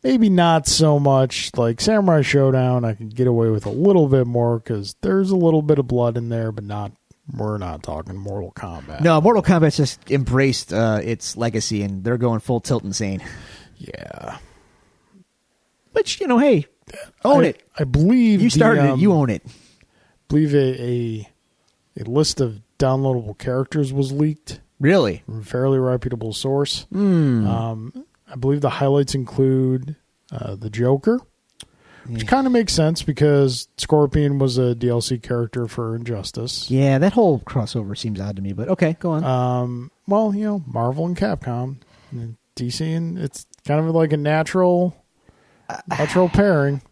maybe not so much. Like Samurai Showdown, I can get away with a little bit more because there's a little bit of blood in there, but not. We're not talking Mortal Kombat. No, Mortal Kombat's just embraced its legacy, and they're going full tilt insane. Yeah. Which, hey, Own it. I believe you started it. You own it. I believe a list of downloadable characters was leaked. Really? From a fairly reputable source. I believe the highlights include the Joker, which kind of makes sense because Scorpion was a DLC character for Injustice. Yeah, that whole crossover seems odd to me, but okay, go on. Well, Marvel and Capcom, and DC, and it's kind of like a natural pairing.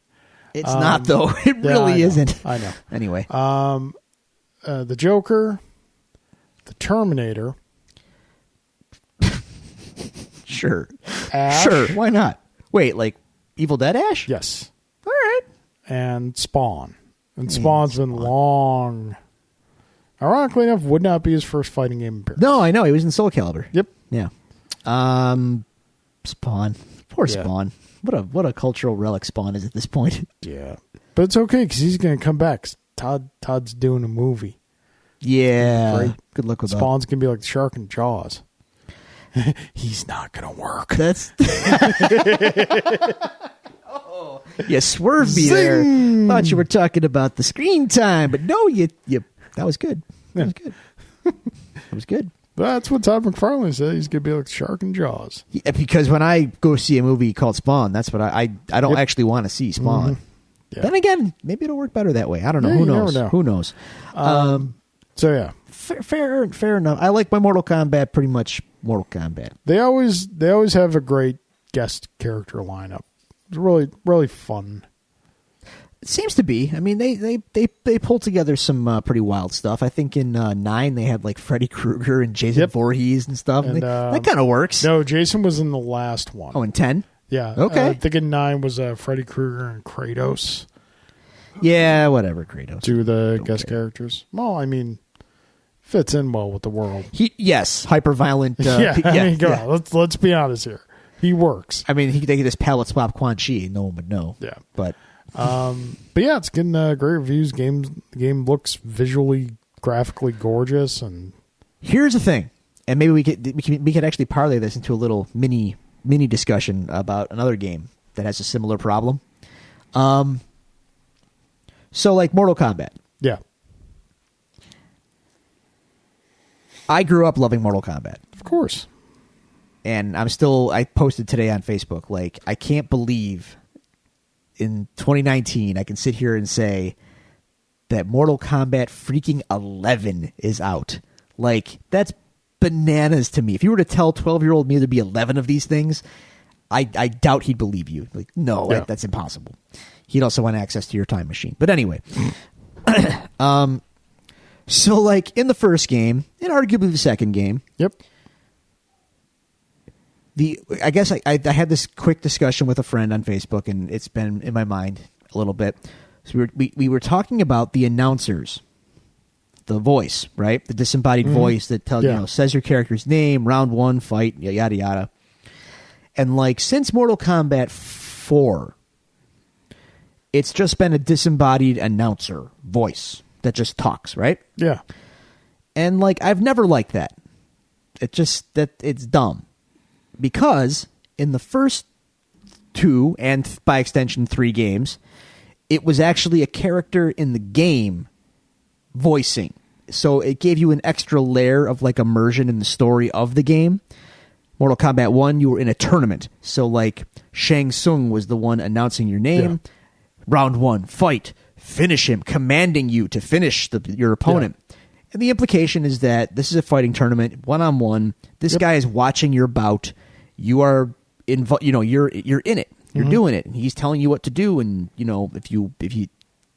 It's not, though. It really isn't. I know. Anyway. The Joker, the Terminator. Sure. Ash. Sure, why not? Wait, like Evil Dead Ash? Yes. All right. And Spawn. And Spawn's been long. Ironically enough, would not be his first fighting game appearance. No, I know. He was in Soul Calibur. Yep. Yeah. Spawn. Poor Spawn. What a cultural relic Spawn is at this point. Yeah. But it's okay because he's going to come back. Todd's doing a movie. Yeah. Great. Good luck with that. Spawn's going to be like the shark in Jaws. He's not going to work. That's... You swerved me there. Thought you were talking about the screen time, but no, you that was good. That was good. That was good. That's what Todd McFarlane said. He's going to be like the shark in Jaws. Yeah, because when I go see a movie called Spawn, that's what I don't actually want to see Spawn. Mm-hmm. Yeah. Then again, maybe it'll work better that way. I don't know. Yeah, Who knows? Never know. Who knows? So yeah, fair enough. I like my Mortal Kombat pretty much Mortal Kombat. They always have a great guest character lineup. It's really fun. It seems to be. I mean, they pulled together some pretty wild stuff. I think in 9 they had like Freddy Krueger and Jason Voorhees and stuff. And that kind of works. No, Jason was in the last one. Oh, in 10? Yeah. Okay. I think in 9 was Freddy Krueger and Kratos. Yeah, whatever, Kratos. Two of the guest characters. Well, I mean, fits in well with the world. Yes, hyper violent. Let's be honest here. He works. I mean, they could just palette swap Quan Chi. No one would know. Yeah, but yeah, it's getting great reviews. The game looks visually, graphically gorgeous. And here's the thing, and maybe we could actually parlay this into a little mini discussion about another game that has a similar problem. So like Mortal Kombat. Yeah. I grew up loving Mortal Kombat. Of course. And I posted today on Facebook, like, I can't believe in 2019 I can sit here and say that Mortal Kombat freaking 11 is out. Like, that's bananas to me. If you were to tell 12-year-old me there'd be 11 of these things, I doubt he'd believe you. Like, no, that's impossible. He'd also want access to your time machine. But anyway. So, like, in the first game, and arguably the second game. Yep. I guess I had this quick discussion with a friend on Facebook, and it's been in my mind a little bit. So we were talking about the announcers, the voice, right? The disembodied voice that tells says your character's name, round 1, fight, yada yada. And like since Mortal Kombat 4, it's just been a disembodied announcer voice that just talks, right? Yeah. And like I've never liked that. It's dumb. Because in the first 2, and by extension 3 games, it was actually a character in the game voicing. So it gave you an extra layer of like immersion in the story of the game. Mortal Kombat 1, you were in a tournament. So like Shang Tsung was the one announcing your name. Yeah. Round 1, fight, finish him, commanding you to finish your opponent. Yeah. And the implication is that this is a fighting tournament, 1-on-1. This guy is watching your bout. You are you're in it. You're doing it, and he's telling you what to do. And if you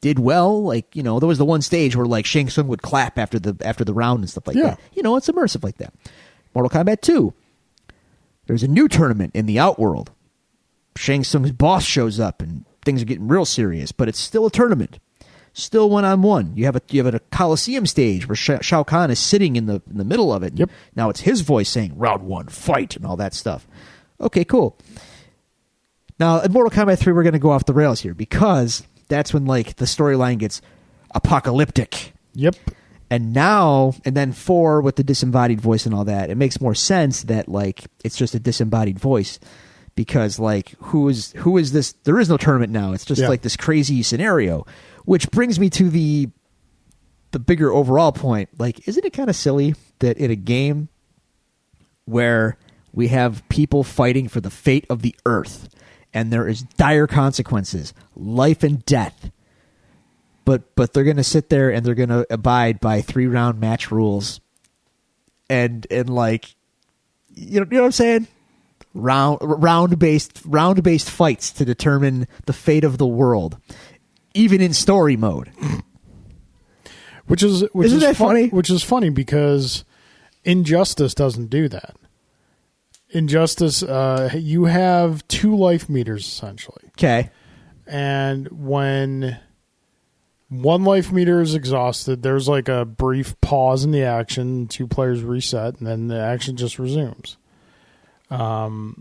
did well, like there was the one stage where like Shang Tsung would clap after the round and stuff like that. It's immersive like that. Mortal Kombat 2. There's a new tournament in the Outworld. Shang Tsung's boss shows up, and things are getting real serious. But it's still a tournament. Still 1-on-1. You have a Coliseum stage where Shao Kahn is sitting in the middle of it. Yep. Now it's his voice saying round 1, fight, and all that stuff. Okay, cool. Now in Mortal Kombat 3, we're going to go off the rails here because that's when like the storyline gets apocalyptic. Yep. And then 4 with the disembodied voice and all that, it makes more sense that like it's just a disembodied voice because like who is this? There is no tournament now. It's just like this crazy scenario, which brings me to the bigger overall point. Like, isn't it kind of silly that in a game where we have people fighting for the fate of the Earth and there is dire consequences, life and death, but they're going to sit there and they're going to abide by 3-round match rules and like, you know what I'm saying? Round based fights to determine the fate of the world, even in story mode. Isn't that funny? Which is funny because Injustice doesn't do that. Injustice, you have 2 life meters essentially. Okay. And when one life meter is exhausted, there's like a brief pause in the action, 2 players reset, and then the action just resumes. So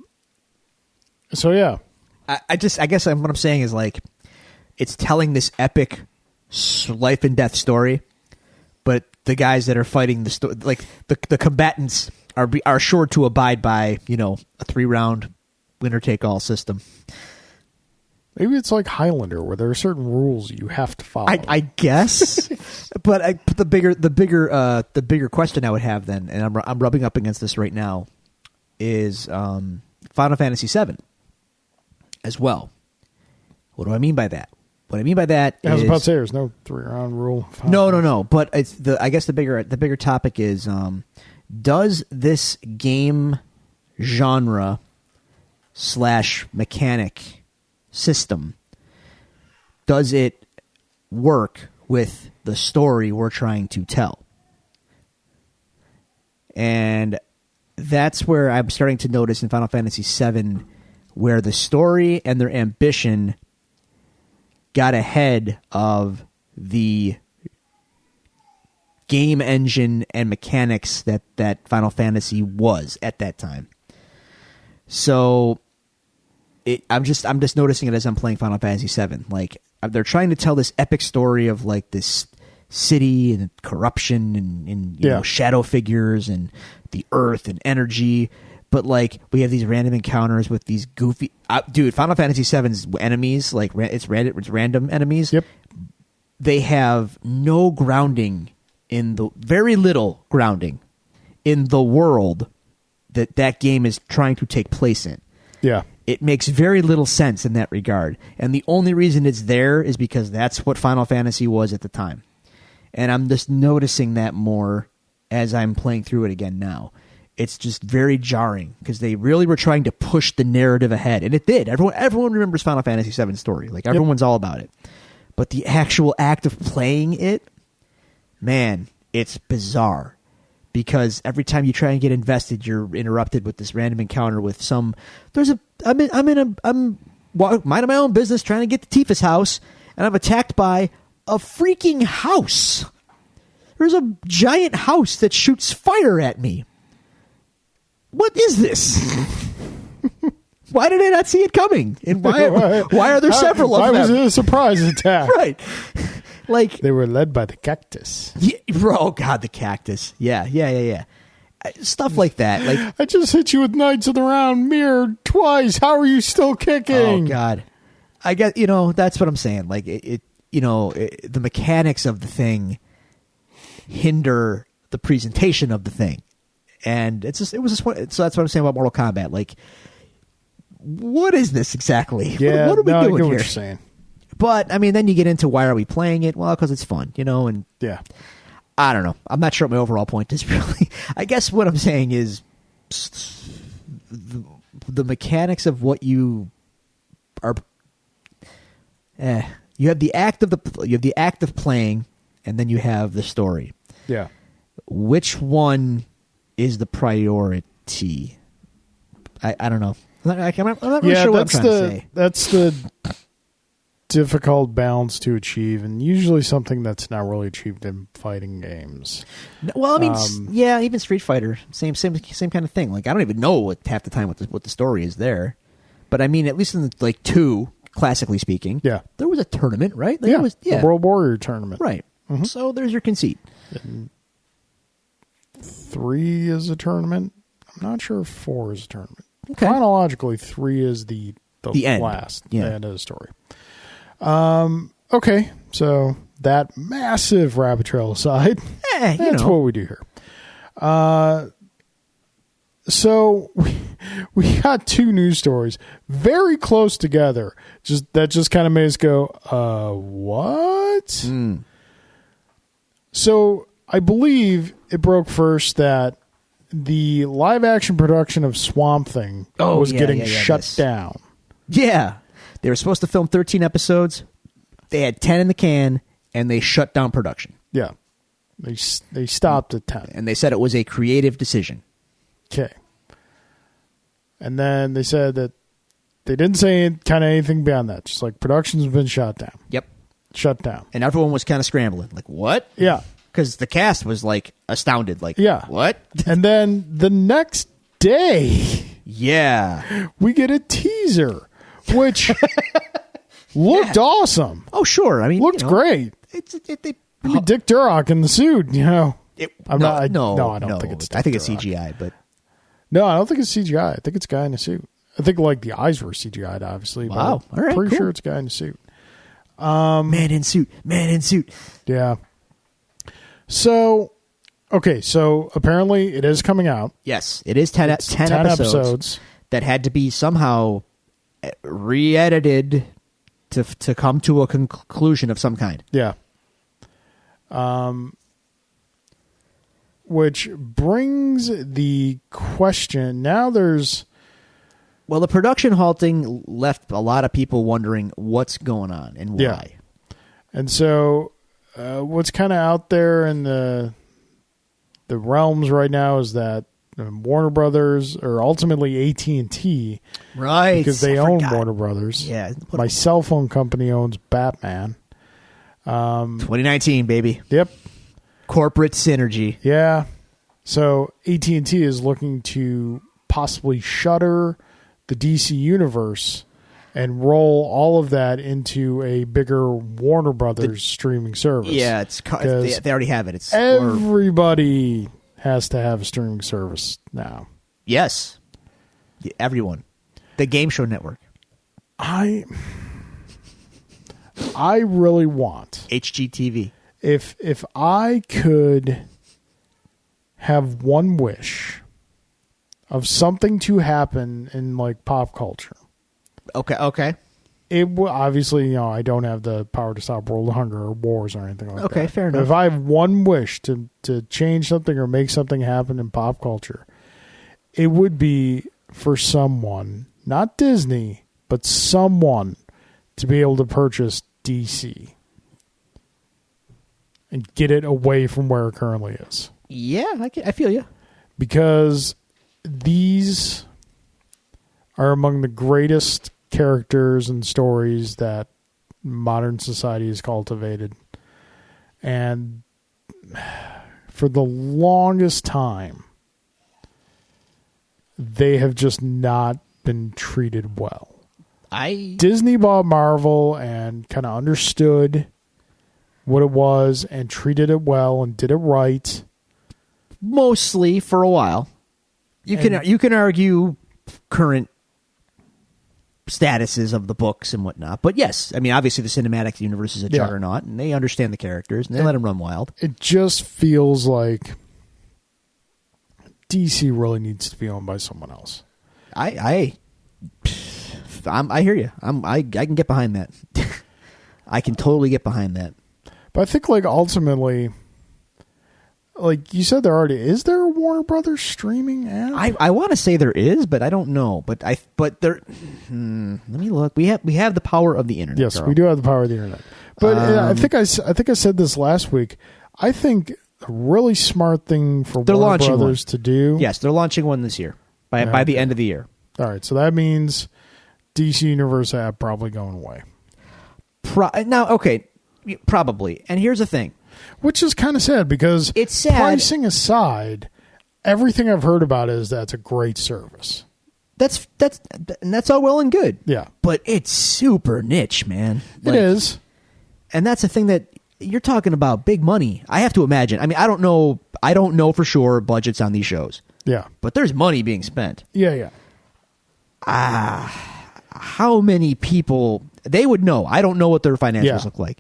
yeah. I guess what I'm saying is like, it's telling this epic life and death story, but the guys that are fighting the story, like the combatants are sure to abide by, a 3-round winner take all system. Maybe it's like Highlander, where there are certain rules you have to follow. I guess, but the bigger question I would have then, and I'm rubbing up against this right now, is Final Fantasy VII as well. What do I mean by that? What I mean by that is... I was about to say, there's no 3-round rule. No. But it's I guess the bigger topic is, does this game genre / mechanic system, does it work with the story we're trying to tell? And that's where I'm starting to notice in Final Fantasy VII where the story and their ambition got ahead of the game engine and mechanics that Final Fantasy was at that time. So I'm just noticing it as I'm playing Final Fantasy VII. Like, they're trying to tell this epic story of like this city and corruption and you know, shadow figures and the earth and energy. But like, we have these random encounters with these goofy dude. Final Fantasy VII's enemies, like it's random enemies. Yep. They have no grounding very little grounding in the world that game is trying to take place in. Yeah. It makes very little sense in that regard. And the only reason it's there is because that's what Final Fantasy was at the time. And I'm just noticing that more as I'm playing through it again now. It's just very jarring because they really were trying to push the narrative ahead. And it did. Everyone remembers Final Fantasy VII's story. Like, everyone's all about it. But the actual act of playing it, man, it's bizarre. Because every time you try and get invested, you're interrupted with this random encounter with some... I'm minding my own business trying to get to Tifa's house, and I'm attacked by a freaking house. There's a giant house that shoots fire at me. What is this? Why did I not see it coming? And why are there several of them? Why was it a surprise attack? Right. Like, they were led by the cactus. Yeah, oh, God, the cactus. Yeah. Stuff like that. Like, I just hit you with Knights of the Round Mirror twice. How are you still kicking? Oh, God. I guess, that's what I'm saying. Like, the mechanics of the thing hinder the presentation of the thing. And so that's what I'm saying about Mortal Kombat. Like, what is this exactly? Yeah, what are we doing I get here? What you're saying. But, I mean, then you get into why are we playing it? Well, because it's fun, and... Yeah. I don't know. I'm not sure what my overall point is, really. I guess what I'm saying is the mechanics of what you are... you have the act of playing, and then you have the story. Yeah. Which one is the priority? I don't know. I'm not really sure what I'm trying to say. That's the difficult balance to achieve, and usually something that's not really achieved in fighting games. Well, I mean, even Street Fighter, same kind of thing. Like, I don't even know what half the time what the story is there, but I mean, at least in like 2, classically speaking, there was a tournament, right? The World Warrior tournament, right? Mm-hmm. So there's your conceit. And 3 is a tournament. I'm not sure if 4 is a tournament. Okay. Chronologically, 3 is the end. last, Yeah. the end of the story. Okay, so that massive rabbit trail aside, that's what we do here. So we got 2 news stories very close together. That just kind of made us go, what? So I believe it broke first that the live action production of Swamp Thing was getting shut down. Yeah. They were supposed to film 13 episodes. They had 10 in the can, and they shut down production. Yeah. They stopped at 10. And they said it was a creative decision. Okay. And then they said that they didn't say kind of anything beyond that. Just like production's been shut down. Yep. Shut down. And everyone was kind of scrambling. Like, what? Yeah. Because the cast was like astounded. Like, yeah. What? And then the next day, yeah, we get a teaser, which looked awesome. Oh, sure. I mean, looked great. I mean, Dick Durock in the suit, I don't think it's Dick I think it's Durock. CGI, but no, I don't think it's CGI. I think it's a guy in a suit. I think like the eyes were CGI'd, obviously. Wow. But all right. pretty cool. sure it's a guy in a suit. Man in suit. Yeah. So, okay. So apparently it is coming out. Yes, it is 10 episodes that had to be somehow re-edited to come to a conclusion of some kind. Yeah. Which brings the question. Now there's... Well, the production halting left a lot of people wondering what's going on and why. Yeah. And so what's kind of out there in the realms right now is that Warner Brothers, or ultimately AT&T, right? Because they own Warner Brothers. Yeah. My cell phone company owns Batman. 2019, baby. Yep. Corporate synergy. Yeah. So AT&T is looking to possibly shutter the DC universe and roll all of that into a bigger Warner Brothers streaming service. Yeah, they already have it. Everybody has to have a streaming service now. Yes. Everyone. The Game Show Network. I really want HGTV. If I could have one wish of something to happen in like pop culture. Okay. It obviously, I don't have the power to stop world hunger or wars or anything like that. Okay, fair enough. If I have one wish to change something or make something happen in pop culture, it would be for someone, not Disney, but someone to be able to purchase DC and get it away from where it currently is. Yeah, I feel you. Because these are among the greatest characters and stories that modern society has cultivated. And for the longest time, they have just not been treated well. Disney bought Marvel and kind of understood what it was and treated it well and did it right. Mostly for a while. You can argue current statuses of the books and whatnot, but yes, I mean obviously the cinematic universe is a juggernaut, and they understand the characters and they let them run wild. It just feels like DC really needs to be owned by someone else. I hear you. I can get behind that. I can totally get behind that. But I think like ultimately, like you said, is there a Warner Brothers streaming app? I want to say there is, but I don't know. But there. Let me look. We have the power of the internet. Yes, Carl. we do have the power of the internet. But I think I said this last week. I think a really smart thing for Warner Brothers to do. Yes, they're launching one this year by the end of the year. All right, so that means DC Universe app probably going away. Probably. And here's the thing. Which is kind of sad because it's sad. Pricing aside, everything I've heard about is that's a great service. That's all well and good. Yeah. But it's super niche, man. It is. And that's the thing that you're talking about big money. I have to imagine. I mean, I don't know for sure budgets on these shows. Yeah. But there's money being spent. Yeah. how many people they would know. I don't know what their financials look like,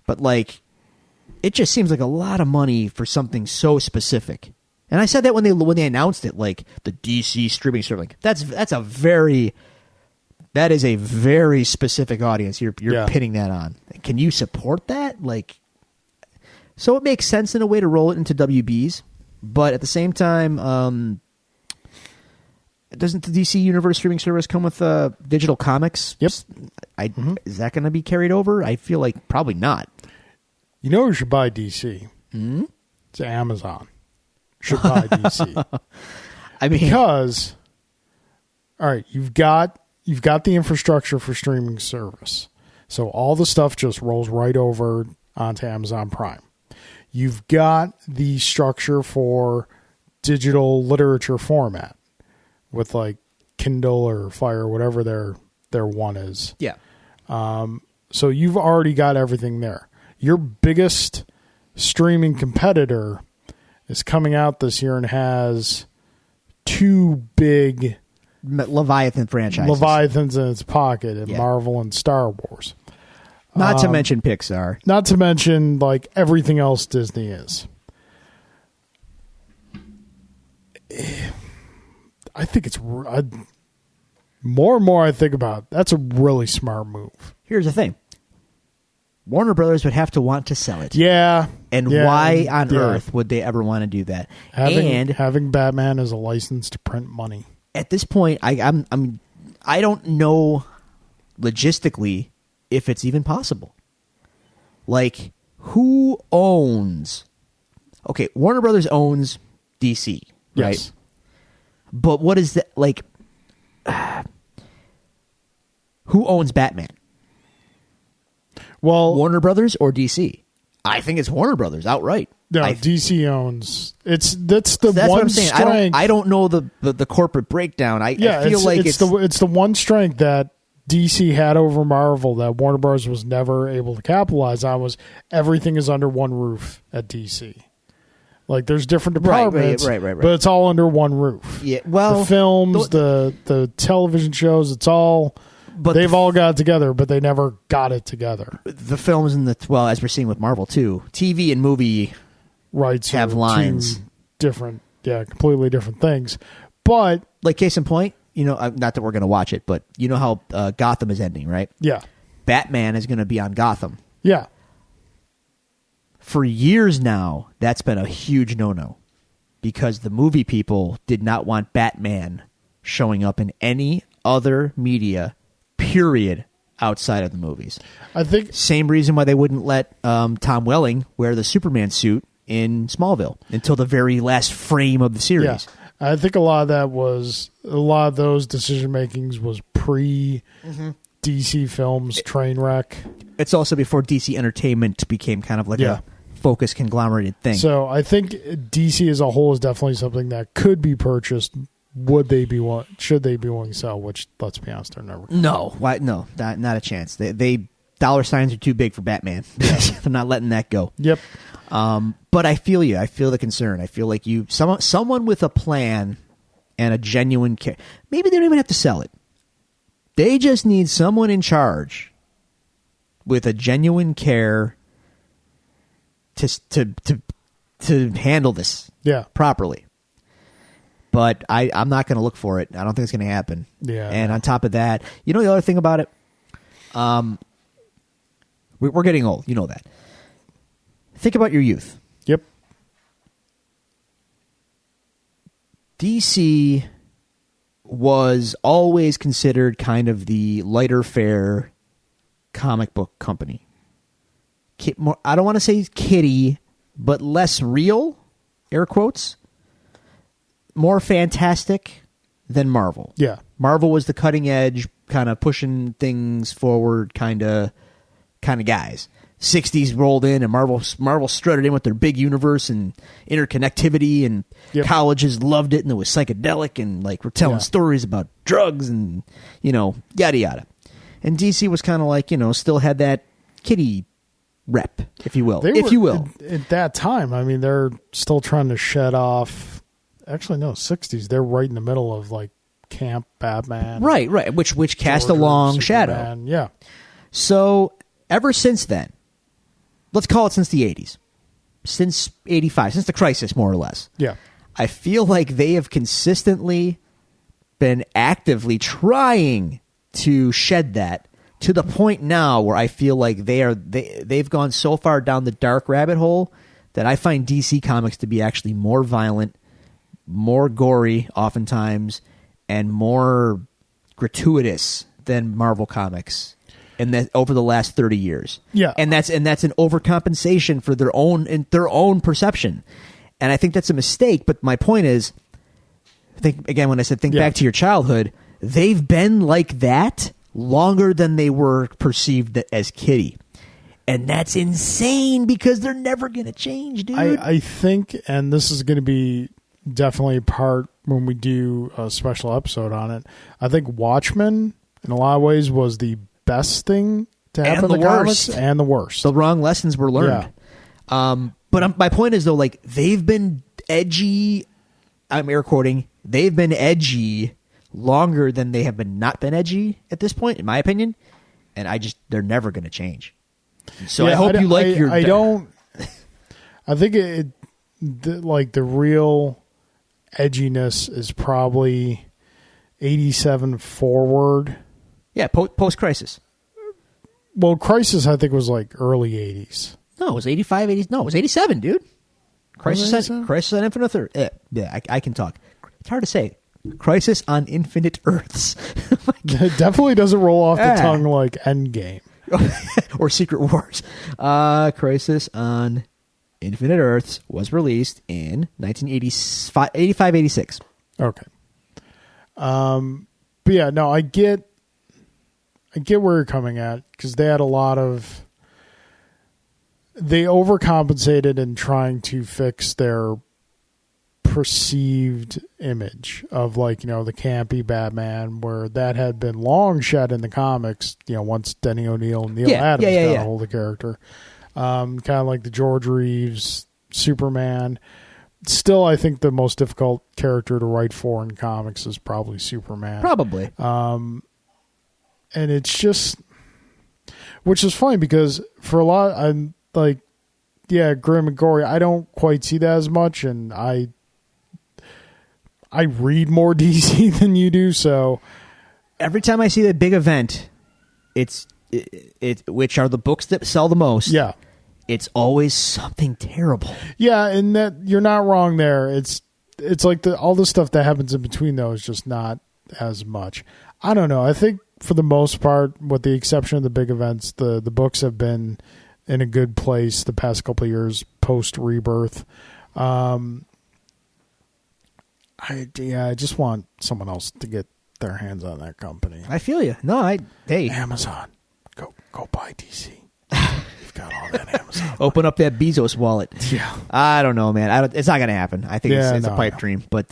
but like, it just seems like a lot of money for something so specific. And I said that when they announced it, like the DC streaming service. Like, that is a very specific audience you're pitting that on. Can you support that? Like, so it makes sense in a way to roll it into WBs, but at the same time, doesn't the DC Universe streaming service come with digital comics? Yep. Is that going to be carried over? I feel like probably not. You know who should buy DC? Mm-hmm. It's Amazon. Should buy DC. Because, all right, you've got the infrastructure for streaming service. So all the stuff just rolls right over onto Amazon Prime. You've got the structure for digital literature format with like Kindle or Fire, whatever their one is. Yeah. So you've already got everything there. Your biggest streaming competitor is coming out this year and has two big Leviathan franchises. Leviathans in its pocket in Marvel and Star Wars. Not to mention Pixar. Not to mention like everything else Disney is. I think it's more and more I think about it, that's a really smart move. Here's the thing. Warner Brothers would have to want to sell it. Yeah. And why on earth would they ever want to do that? Having Batman as a license to print money. At this point, I don't know logistically if it's even possible. Like, who owns... Okay, Warner Brothers owns DC, right? Yes. But what is that, like... who owns Batman? Well, Warner Brothers or DC? I think it's Warner Brothers outright. No, DC owns. That's one what I'm saying. strength. I don't know the corporate breakdown. I feel like it's the one strength that DC had over Marvel that Warner Bros. Was never able to capitalize on was everything is under one roof at DC. Like there's different departments, right. but it's all under one roof. Yeah, well, the films, the television shows, it's all. But they've all got it together, but they never got it together. The films and as we're seeing with Marvel too, TV and movie rights have lines, different, completely different things. But like case in point, not that we're going to watch it, but you know how Gotham is ending, right? Yeah, Batman is going to be on Gotham. Yeah, for years now, that's been a huge no-no because the movie people did not want Batman showing up in any other media. Period. Outside of the movies, I think same reason why they wouldn't let Tom Welling wear the Superman suit in Smallville until the very last frame of the series. Yeah. I think a lot of those decision makings was pre DC Films train wreck. It's also before DC Entertainment became kind of like a focused conglomerated thing. So I think DC as a whole is definitely something that could be purchased. Should they be willing to sell? Which, let's be honest, they're never. No, not a chance. They dollar signs are too big for Batman. They're not letting that go. Yep. But I feel you. I feel the concern. I feel like someone with a plan and a genuine care. Maybe they don't even have to sell it. They just need someone in charge with a genuine care to handle this properly. But I'm not going to look for it. I don't think it's going to happen. Yeah. And on top of that, the other thing about it, we're getting old. You know that. Think about your youth. Yep. DC was always considered kind of the lighter fare comic book company. I don't want to say kiddie, but less real, air quotes. More fantastic than Marvel. Yeah. Marvel was the cutting edge, kind of pushing things forward kind of guys. 60s rolled in and Marvel strutted in with their big universe and interconnectivity and colleges loved it and it was psychedelic and like we're telling stories about drugs and yada yada. And DC was kind of like, still had that kiddie rep, if you will. At that time, I mean, they're still trying to shed off. Actually, no, 60s. They're right in the middle of like camp Batman. Right. Which cast a long shadow. Yeah. So ever since then, let's call it since the 80s, since 85, since the Crisis, more or less. Yeah. I feel like they have consistently been actively trying to shed that to the point now where I feel like they've gone so far down the dark rabbit hole that I find DC Comics to be actually more violent, more gory oftentimes, and more gratuitous than Marvel Comics over the last 30 years. Yeah. And that's an overcompensation for their own perception. And I think that's a mistake, but my point is, think back to your childhood, they've been like that longer than they were perceived as kiddie. And that's insane because they're never going to change, dude. I think, and this is going to be definitely a part when we do a special episode on it, I think Watchmen, in a lot of ways, was the best thing to happen in the comics and the worst. The wrong lessons were learned. Yeah. But my point is, though, like, they've been edgy, I'm air quoting, they've been edgy longer than they have not been edgy at this point, in my opinion. And they're never going to change. So I hope you like your... I think the real edginess is probably 87 forward. Yeah, post-Crisis. Well, Crisis, I think, was like early 80s. No, it was 85, 80s. No, it was 87, dude. Crisis on Infinite Earths. Yeah, I can talk. It's hard to say. Crisis on Infinite Earths. It definitely doesn't roll off the tongue like Endgame. Or Secret Wars. Crisis on Infinite Earths was released in 1985-86. Okay. But yeah, no, I get where you're coming at, because they had a lot of... They overcompensated in trying to fix their perceived image of, like, the campy Batman, where that had been long shed in the comics, once Denny O'Neil and Neil Adams got a hold of the character. Kind of like the George Reeves Superman. Still, I think the most difficult character to write for in comics is probably Superman. Probably. And it's just... Which is funny, because for a lot... I'm like, yeah, grim and gory, I don't quite see that as much, and I read more DC than you do, so every time I see that big event, it's which are the books that sell the most. Yeah, it's always something terrible. Yeah, and that you're not wrong there. It's like all the stuff that happens in between those, just not as much. I don't know. I think for the most part, with the exception of the big events, the books have been in a good place the past couple of years post Rebirth. I just want someone else to get their hands on that company. I feel you. No, hey, Amazon, go buy DC. You've got all that Amazon. Open up that Bezos wallet. Yeah, I don't know, man. It's not going to happen. I think it's a pipe dream. But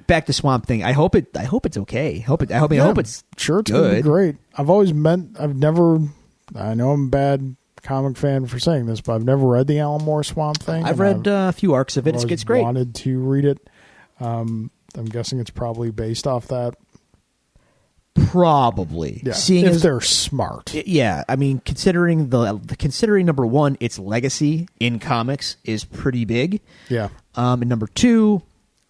back to Swamp Thing. I hope it's okay. I hope it's sure it's good. Gonna be great. I know I'm a bad comic fan for saying this, but I've never read the Alan Moore Swamp Thing. I've read a few arcs of it. It's great. Wanted to read it. I'm guessing it's probably based off that. Probably. Yeah, if they're smart. Yeah, I mean, considering number one, its legacy in comics is pretty big. Yeah. And number two,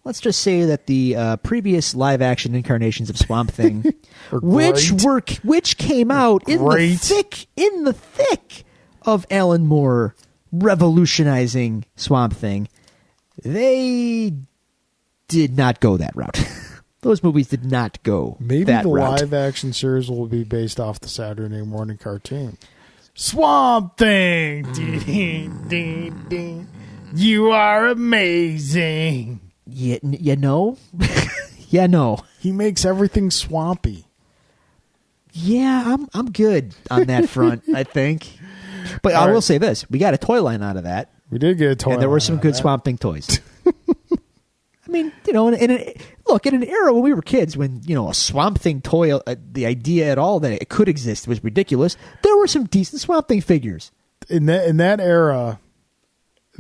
let's just say that the previous live action incarnations of Swamp Thing, which came out in the thick of Alan Moore revolutionizing Swamp Thing, they did not go that route. Those movies did not go Maybe that the route. live action series will be based off the Saturday morning cartoon. Swamp Thing! Ding, ding, ding. You are amazing! You know? Yeah, no. He makes everything swampy. Yeah, I'm good on that front, I think. But I will say this. We got a toy line out of that. We did get a toy line. And there were some good Swamp Thing toys. I mean, in an era when we were kids, when, a Swamp Thing toy, the idea at all that it could exist was ridiculous, there were some decent Swamp Thing figures. In that era,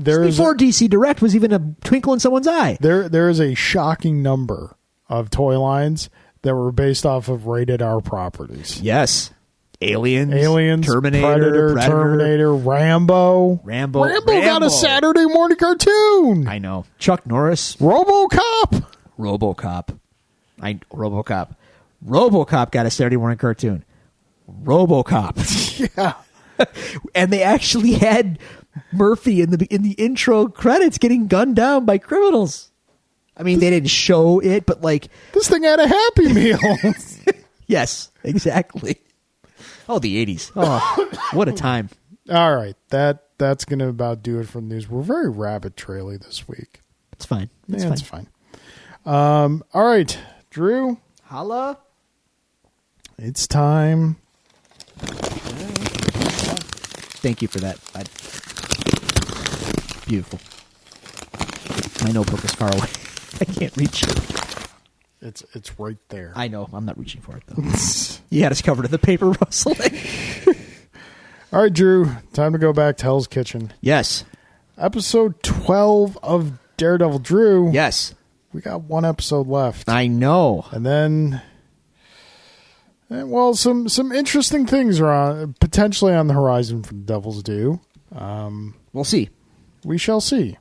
before DC Direct was even a twinkle in someone's eye. There is a shocking number of toy lines that were based off of rated R properties. Yes. Aliens, Terminator, Rambo. Rambo got a Saturday morning cartoon. I know. Chuck Norris. RoboCop. RoboCop got a Saturday morning cartoon. RoboCop. Yeah. And they actually had Murphy in the intro credits getting gunned down by criminals. I mean, they didn't show it, but like this thing had a Happy Meal. Yes, exactly. Oh, the 80s. Oh, what a time. All right. That's going to about do it for news. We're very rabbit traily this week. It's fine. It's fine. All right. Drew. Holla. It's time. Thank you for that. Beautiful. My notebook is far away. I can't reach it. It's right there. I know. I'm not reaching for it, though. You had us covered in the paper rustling. All right, Drew. Time to go back to Hell's Kitchen. Yes. Episode 12 of Daredevil. Drew. Yes. We got one episode left. I know. And then, well, some interesting things are potentially on the horizon for the Devil's Due. We'll see. We shall see.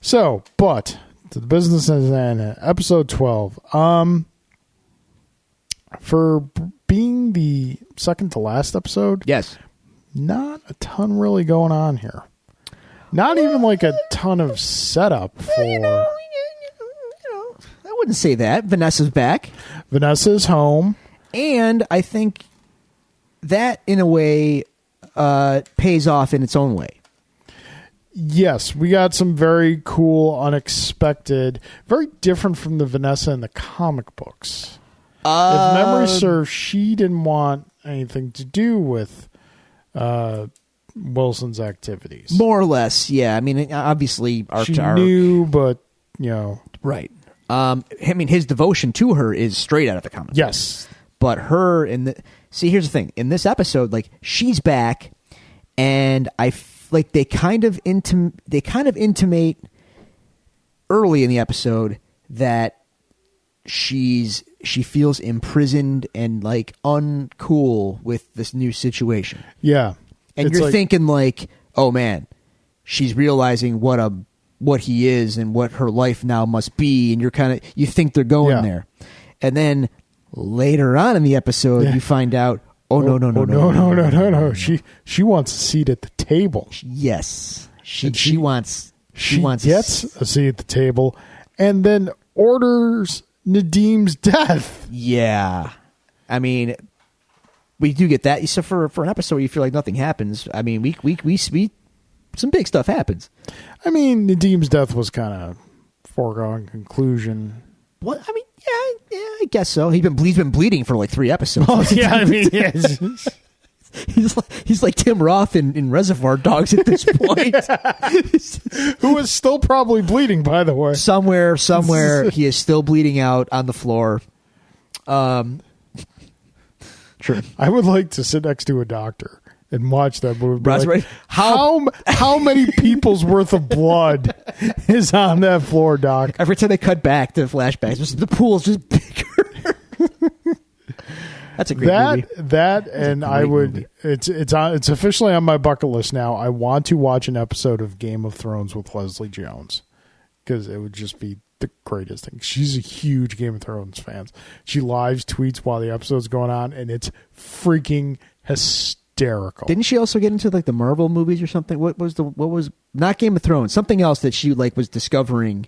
So, but to the business and episode 12. For being the second to last episode, yes, not a ton really going on here. Not even like a ton of setup for. I wouldn't say that. Vanessa's back. Vanessa's home, and I think that in a way pays off in its own way. Yes, we got some very cool, unexpected, very different from the Vanessa in the comic books. If memory serves, she didn't want anything to do with Wilson's activities. More or less, yeah. I mean, obviously, she knew, but, Right. I mean, his devotion to her is straight out of the comic. Yes. But her, see, here's the thing. In this episode, like, she's back, and like they kind of intimate early in the episode that she feels imprisoned and like uncool with this new situation. Yeah. And you're thinking like, oh man, she's realizing what he is and what her life now must be, and you think they're going there. And then later on in the episode you find out, no. She wants a seat at the table. Yes. She gets a seat at the table and then orders Nadim's death. Yeah. I mean, we do get that. So for an episode where you feel like nothing happens, I mean, we some big stuff happens. I mean, Nadim's death was kind of foregone conclusion. What? I mean, yeah, I guess so. He's been bleeding for like 3 episodes. Oh, yeah, I mean, yes. He's like Tim Roth in Reservoir Dogs at this point. Who is still probably bleeding, by the way. Somewhere, he is still bleeding out on the floor. True. I would like to sit next to a doctor and watch that movie. That's right. How many people's worth of blood is on that floor, Doc? Every time they cut back to flashbacks, the pool's just bigger. That's a great movie. That and I would movie. It's officially on my bucket list now. I want to watch an episode of Game of Thrones with Leslie Jones because it would just be the greatest thing. She's a huge Game of Thrones fan. She live tweets while the episode's going on, and it's freaking hysterical. Didn't she also get into like the Marvel movies or something? What was not Game of Thrones? Something else that she like was discovering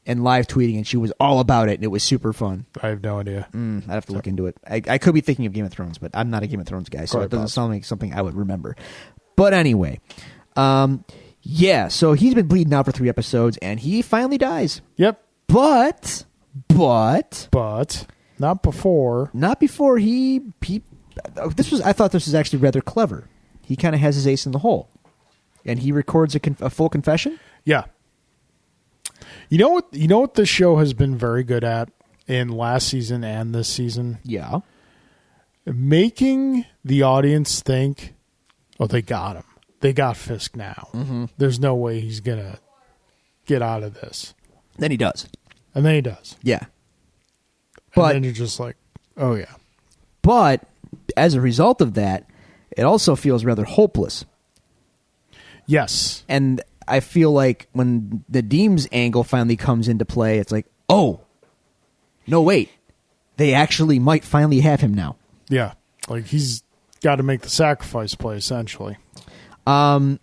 and live tweeting, and she was all about it, and it was super fun. I have no idea. I'd have to look into it. I could be thinking of Game of Thrones, but I'm not a Game of Thrones guy, so it doesn't sound like something I would remember. But anyway, yeah, so he's been bleeding out for 3 episodes, and he finally dies. Yep. But not before. Not before he I thought this was actually rather clever. He kind of has his ace in the hole, and he records a full confession. Yeah. You know what this show has been very good at in last season and this season? Yeah. Making the audience think, oh, they got him. They got Fisk now. Mm-hmm. There's no way he's going to get out of this. Then he does. And then he does. Yeah. and then you're just like, oh yeah. But as a result of that, it also feels rather hopeless. Yes. And I feel like when the Deems angle finally comes into play, it's like, oh, no, wait. They actually might finally have him now. Yeah. Like, he's got to make the sacrifice play, essentially. So,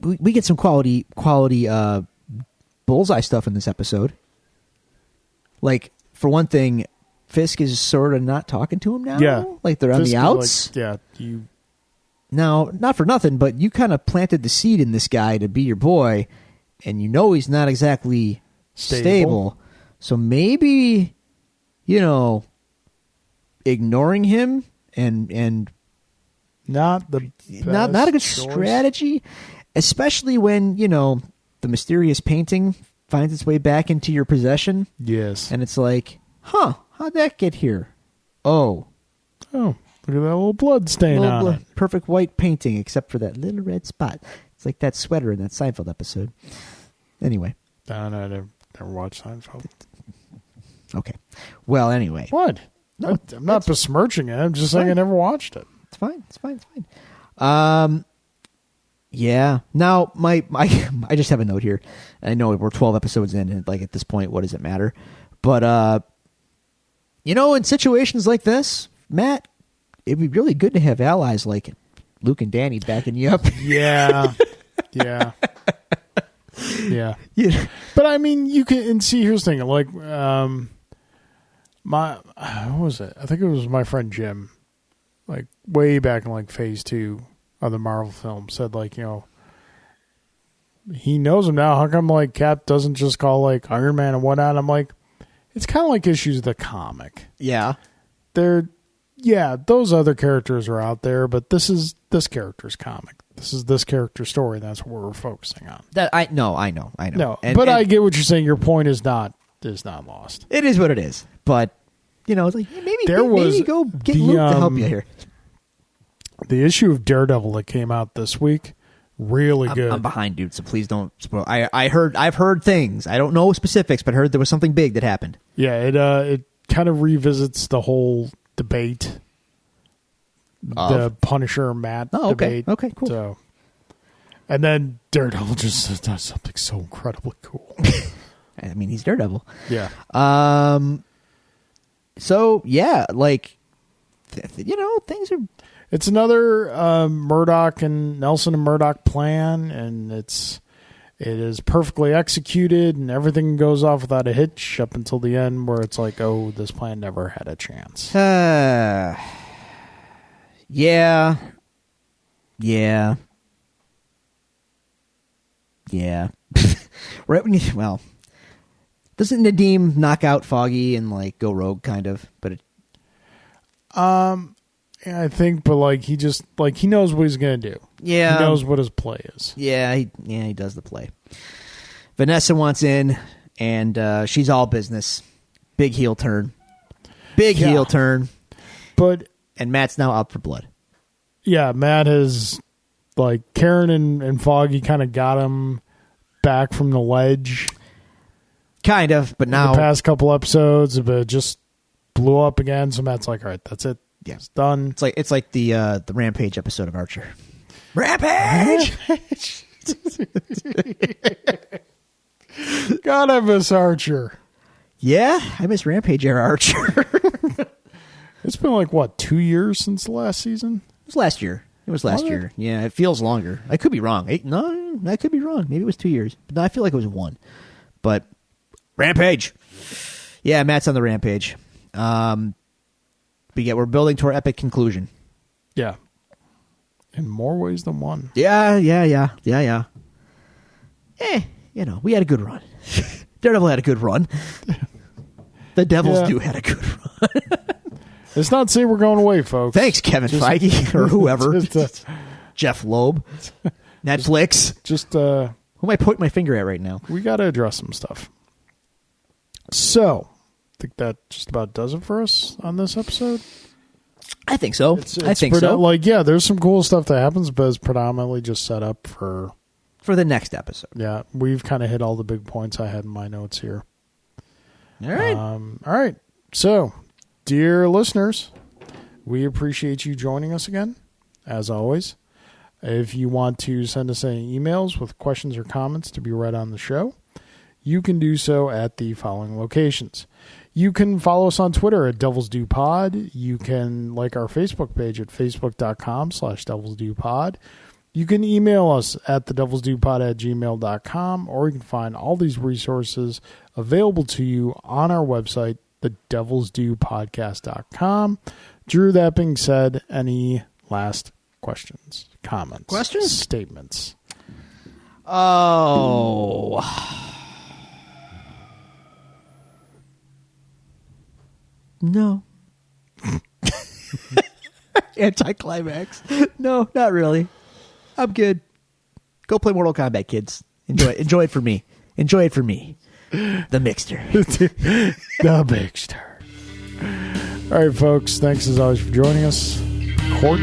we get some quality bullseye stuff in this episode. Like, for one thing, Fisk is sort of not talking to him now. Yeah. Like, they're on the outs. Like, yeah. Now, not for nothing, but you kind of planted the seed in this guy to be your boy, and you know he's not exactly stable. So maybe, ignoring him and not the best not a good choice. strategy, especially when, the mysterious painting finds its way back into your possession. Yes. And it's like, how'd that get here? Oh, look at that little blood stain on it. Perfect white painting, except for that little red spot. It's like that sweater in that Seinfeld episode. Anyway. No, I never watched Seinfeld. Okay. Well, anyway. What? No, I'm not besmirching it. I'm just saying I never watched it. It's fine. Yeah. Now, I just have a note here. I know we're 12 episodes in, and like at this point, what does it matter? But, in situations like this, Matt, it'd be really good to have allies like Luke and Danny backing you up. Yeah. Yeah. Yeah. But I mean, you can, and see, here's the thing, like, what was it? I think it was my friend Jim, like way back in like phase 2 of the Marvel film, said like, he knows him now. How come like Cap doesn't just call like Iron Man and whatnot? I'm like, it's kind of like issues of the comic. Yeah. Those other characters are out there, but this is this character's comic. This is this character's story. That's what we're focusing on. I know. No, but I get what you're saying. Your point is not lost. It is what it is. But it's like maybe go get Luke to help you here. The issue of Daredevil that came out this week, really good. I'm behind, dude. So please don't spoil. I've heard things. I don't know specifics, but heard there was something big that happened. Yeah, it kind of revisits the whole debate. The Punisher Matt debate. Okay, cool. So, and then Daredevil just does something so incredibly cool. I mean, he's Daredevil. Yeah. So yeah, like, things are. It's another Murdoch and Nelson and Murdoch plan, and it is perfectly executed, and everything goes off without a hitch up until the end, where it's like, oh, this plan never had a chance. Yeah. Right when doesn't Nadeem knock out Foggy and like go rogue kind of? But yeah, I think, but like he just like he knows what he's gonna do. Yeah, he knows what his play is. Yeah, he does the play. Vanessa wants in, and she's all business. Big heel turn. And Matt's now out for blood. Yeah, Matt has, like, Karen and Foggy kind of got him back from the ledge. Kind of, but now. The past couple episodes, but it just blew up again, so Matt's like, all right, that's it. Yeah. It's done. It's like the Rampage episode of Archer. Rampage! God, I miss Archer. Yeah, I miss Rampage era Archer. It's been like, what, 2 years since the last season? It was last year. Yeah, it feels longer. I could be wrong. No, I could be wrong. Maybe it was 2 years. But no, I feel like it was 1. But Rampage. Yeah, Matt's on the Rampage. But yeah, we're building to our epic conclusion. Yeah. In more ways than one. Yeah. We had a good run. Daredevil had a good run. The Devils do had a good run. It's not say we're going away, folks. Thanks, Kevin Feige or whoever. Jeff Loeb. Netflix. Who am I pointing my finger at right now? We got to address some stuff. So, I think that just about does it for us on this episode. I think so. I think so. Like, yeah, there's some cool stuff that happens, but it's predominantly just set up for for the next episode. Yeah, we've kind of hit all the big points I had in my notes here. All right. All right. So, dear listeners, we appreciate you joining us again, as always. If you want to send us any emails with questions or comments to be read on the show, you can do so at the following locations. You can follow us on Twitter at Devils Do Pod. You can like our Facebook page at facebook.com/DevilsDoPod. You can email us at thedevilsdopod@gmail.com, or you can find all these resources available to you on our website, thedevilsdopodcast.com. Drew, that being said, any last questions, comments, statements? Oh. No. Anticlimax. No, not really. I'm good. Go play Mortal Kombat, kids. Enjoy it. Enjoy it for me. Enjoy it for me. The Mixter. The Mixter. All right, folks. Thanks as always for joining us. Court